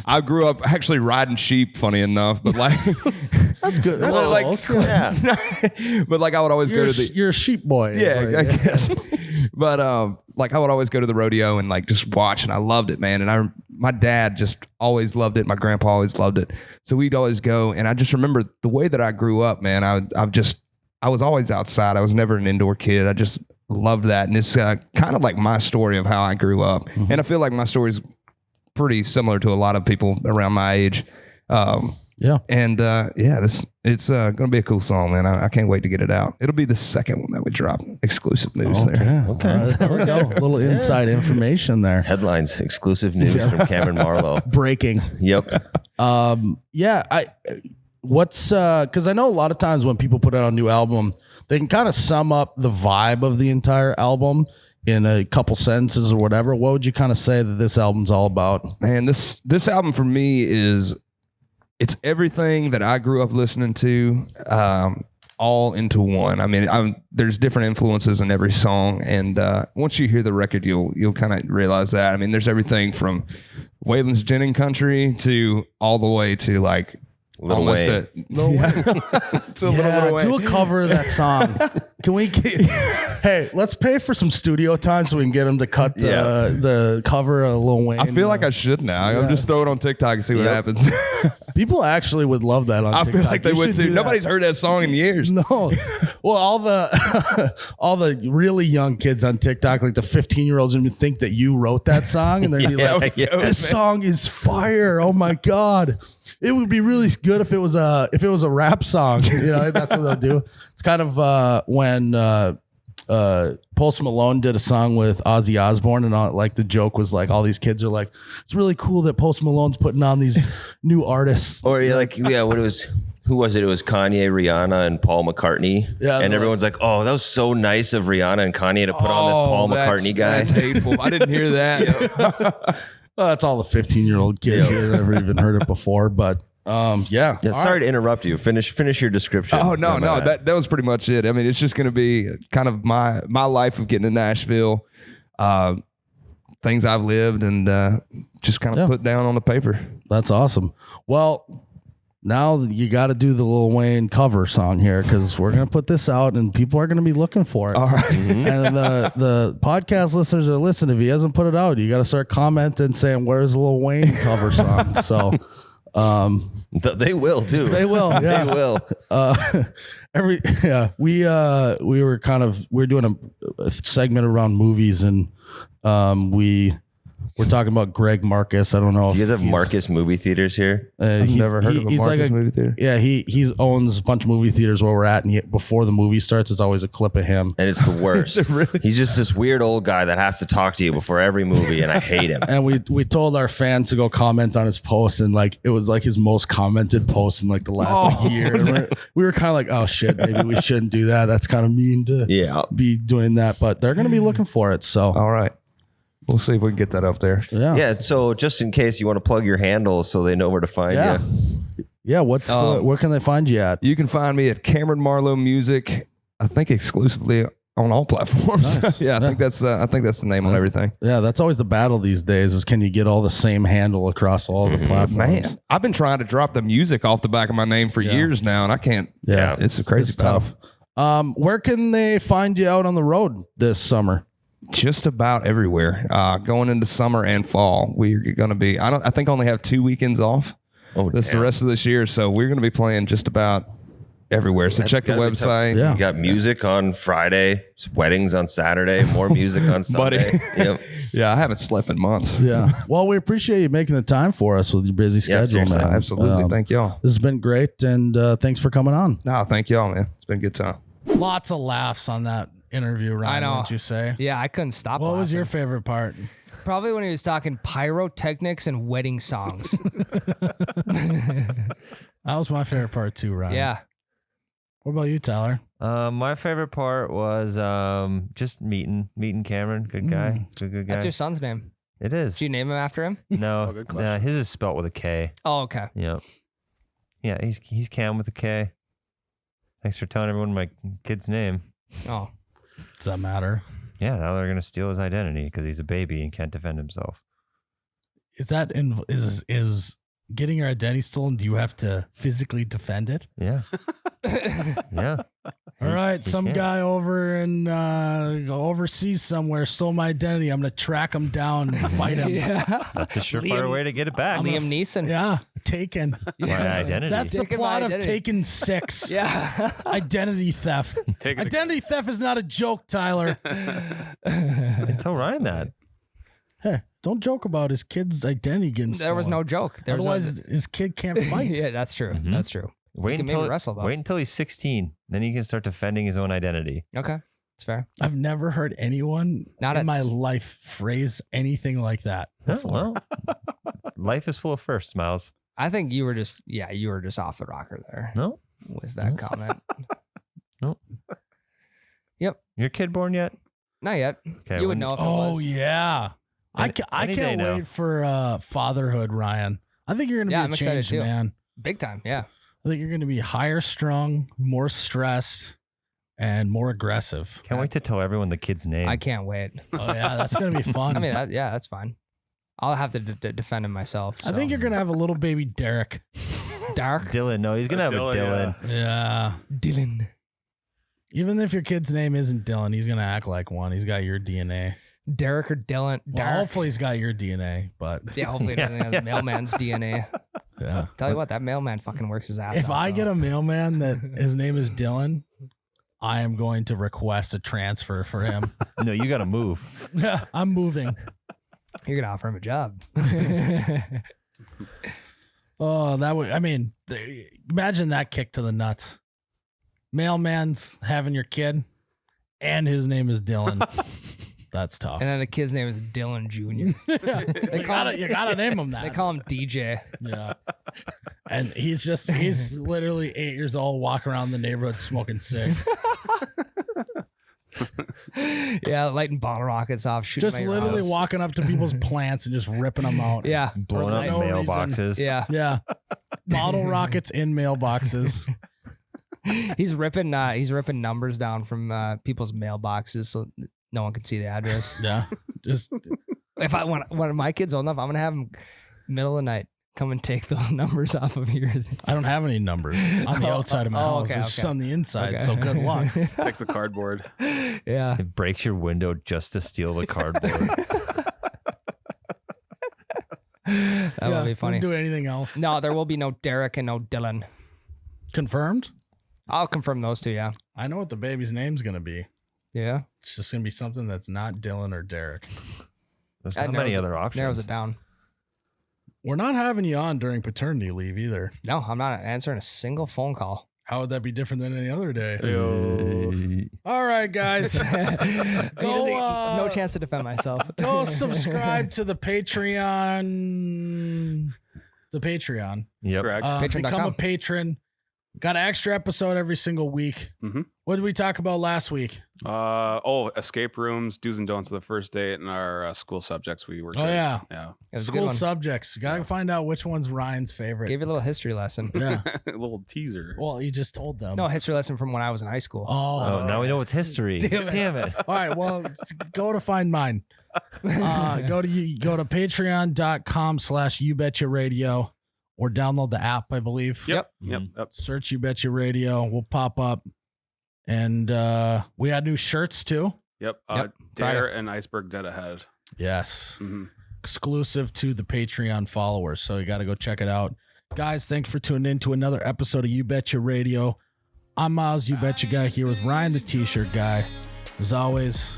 I grew up actually riding sheep. Funny enough, but like That's good. That's Well, like, close, yeah. but like I would always You're, go to the you're a sheep boy. yeah, It's I like, guess. But like I would always go to the rodeo and like just watch, and I loved it, man. And my dad just always loved it. My grandpa always loved it. So we'd always go, and I just remember the way that I grew up, man. I was always outside. I was never an indoor kid. I just loved that, and it's kind of like my story of how I grew up. Mm-hmm. And I feel like my story is pretty similar to a lot of people around my age. Yeah. And it's gonna be a cool song, man. I can't wait to get it out. It'll be the second one that we drop. Exclusive news there. Okay. All right, there we go. A little inside information there. Headlines, exclusive news from Kameron Marlowe. Breaking. Yep. Yeah. Because I know a lot of times when people put out a new album, they can kind of sum up the vibe of the entire album in a couple sentences or whatever. What would you kind of say that this album's all about? Man, this album for me it's everything that I grew up listening to. all into one. I mean, there's different influences in every song, and once you hear the record, you'll kind of realize that. I mean, there's everything from Waylon's Gin and Country to all the way to like Lil Wayne. Lil Wayne. Do a cover of that song. Can we hey, let's pay for some studio time so we can get him to cut the cover of Lil Wayne. I feel like I should now. I'm just throw it on TikTok and see what happens. People actually would love that on TikTok. I feel like they would too. Nobody's heard that song in years. No. Well, all the really young kids on TikTok, like the 15-year-olds, would think that you wrote that song, and they'd be like, "This song is fire! Oh my god!" It would be really good if it was a rap song. You know, that's what they'll do. It's kind of when Post Malone did a song with Ozzy Osbourne, and like the joke was like all these kids are like, it's really cool that Post Malone's putting on these new artists. Or who was it? It was Kanye, Rihanna, and Paul McCartney. Yeah, and everyone's like, "Oh, that was so nice of Rihanna and Kanye to put on this Paul McCartney guy." That's hateful. I didn't hear that. Well, that's all the 15-year-old kids who never even heard it before. But sorry to interrupt you. Finish your description. Oh no, that was pretty much it. I mean, it's just going to be kind of my life of getting to Nashville, things I've lived, and just kind of put down on the paper. That's awesome. Well, now you got to do the Lil Wayne cover song here, because we're going to put this out and people are going to be looking for it. All right. And the podcast listeners are listening. If he hasn't put it out, you got to start commenting saying, "Where's the Lil Wayne cover song?" So they will too. They will. Yeah. They will. We're doing a segment around movies, and we're talking about Greg Marcus. I don't know. Do you guys have Marcus movie theaters here? I've never heard of a Marcus movie theater. Yeah, he owns a bunch of movie theaters where we're at, and before the movie starts, it's always a clip of him. And it's the worst. Really? He's just this weird old guy that has to talk to you before every movie, and I hate him. And we told our fans to go comment on his post, and like it was like his most commented post in like the last year. We were kind of like, oh shit, maybe we shouldn't do that. That's kind of mean to be doing that, but they're gonna be looking for it. So all right. We'll see if we can get that up there. Yeah. So just in case you want to plug your handles so they know where to find you. Yeah. Where can they find you at? You can find me at Kameron Marlowe Music. I think exclusively on all platforms. Nice. I think that's the name on everything. Yeah. That's always the battle these days, is can you get all the same handle across all the platforms? Man, I've been trying to drop the music off the back of my name for years now, and I can't. Yeah. It's a crazy stuff. Where can they find you out on the road this summer? Just about everywhere. Going into summer and fall, we're going to be. I think only have 2 weekends off. This the rest of this year, so we're going to be playing just about everywhere. So check the website. You got music on Friday, weddings on Saturday, more music on Sunday. Yep. Yeah, I haven't slept in months. Yeah. Well, we appreciate you making the time for us with your busy schedule, man. Absolutely. Thank y'all. This has been great, and thanks for coming on. No, thank y'all, man. It's been a good time. Lots of laughs on that interview, Ryan. I know. Wouldn't you say? Yeah, I couldn't stop. What was your favorite part? Probably when he was talking pyrotechnics and wedding songs. That was my favorite part too, Ryan. Yeah. What about you, Tyler? My favorite part was just meeting Cameron. Good guy. Good guy. That's your son's name. It is. Did you name him after him? No. His is spelt with a K. Oh, okay. Yep. Yeah, he's Cam with a K. Thanks for telling everyone my kid's name. Oh. Does that matter? Yeah, now they're gonna steal his identity because he's a baby and can't defend himself. Is getting your identity stolen? Do you have to physically defend it? Yeah. Yeah. All right, some guy over in overseas somewhere stole my identity. I'm gonna track him down and fight him. That's a surefire way to get it back. Liam Neeson. Yeah, Taken. My identity. That's the plot of Taken 6. Yeah. Identity theft. Identity theft is not a joke, Tyler. Tell Ryan that. Hey, don't joke about his kid's identity getting stolen. There was no joke. Otherwise, his kid can't fight. Yeah, that's true. Mm-hmm. That's true. Wait until he's 16. Then he can start defending his own identity. Okay. That's fair. I've never heard anyone in my life phrase anything like that before. Well, life is full of firsts, Myles. I think you were just off the rocker there. No? With that comment. No. Yep. Your kid born yet? Not yet. Okay, you would know if it was. Oh, yeah. I can't wait for fatherhood, Ryan. I think you're going to be a change man. Big time, yeah. I think you're going to be higher strung, more stressed, and more aggressive. Can't wait to tell everyone the kid's name. I can't wait. Oh yeah, that's going to be fun. I mean, that's fine. I'll have to defend him myself. I think so. you're going to have a little baby Derek. Dark Dylan. No, he's gonna have Dylan, a Dylan. Yeah. Dylan. Even if your kid's name isn't Dylan, he's going to act like one. He's got your DNA. Derek or Dylan. Well, Dark. hopefully he's got your DNA, but Yeah, hopefully it doesn't have the mailman's DNA. yeah. Tell you what, that mailman fucking works his ass If off, I though. get a mailman that his name is Dylan, I am going to request a transfer for him. No, you gotta move. Yeah, I'm moving. You're gonna offer him a job. Oh, that would, I mean, imagine that kick to the nuts. Mailman's having your kid, and his name is Dylan. That's tough. And then the kid's name is Dylan Jr. you gotta name him that. They call him DJ. Yeah. And he's literally 8 years old, walking around the neighborhood smoking cigs. Yeah, lighting bottle rockets off, shooting Just at your literally house. walking up to people's plants and just ripping them out. Yeah, Blowing up no reason. mailboxes. yeah. Yeah. Bottle rockets in mailboxes. He's ripping numbers down from people's mailboxes so no one can see the address. Yeah. Just If I want one of my kids old enough, I'm gonna have them middle of the night come and take those numbers off of your. I don't have any numbers on the outside of my house. okay, It's just okay. on the inside. Okay. So good luck. Takes the cardboard. Yeah. It breaks your window just to steal the cardboard. That would be funny. Wouldn't do anything else. No, there will be no Derek and no Dylan. Confirmed? I'll confirm those two. Yeah. I know what the baby's name's gonna be. Yeah. It's just gonna be something that's not Dylan or Derek. There's That not many narrows other options. Narrows it down. We're not having you on during paternity leave either. No, I'm not answering a single phone call. How would that be different than any other day? Yo. All right, guys. Go, No chance to defend myself. go subscribe to the Patreon. The Patreon. Yep. Correct. Patreon.com. Become a patron. Got an extra episode every single week. Mhm. What did we talk about last week? Escape rooms, do's and don'ts of the first date, and our school subjects we were. Oh, yeah. Yeah. It was a good School one. subjects. Got to find out which one's Ryan's favorite. Gave you a little history lesson. Yeah. A little teaser. Well, you just told them. No, history lesson from when I was in high school. Oh, now we know it's history. Damn it. All right. Well, go to find mine. Go to patreon.com/YouBetchaRadio or download the app, I believe. Yep. Search You Betcha Radio. We'll pop up. And we had new shirts too. Yep. Yep. Dare and Iceberg Dead Ahead. Yes. Mm-hmm. Exclusive to the Patreon followers. So you got to go check it out. Guys, thanks for tuning in to another episode of You Betcha Radio. I'm Myles, You Betcha Guy, here with Ryan, the T-shirt guy. As always,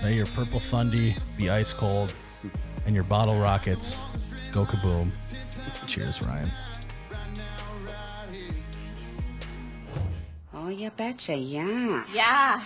may your purple Thundy be ice cold and your bottle rockets go kaboom. Cheers, Ryan. Oh, you betcha, yeah. Yeah.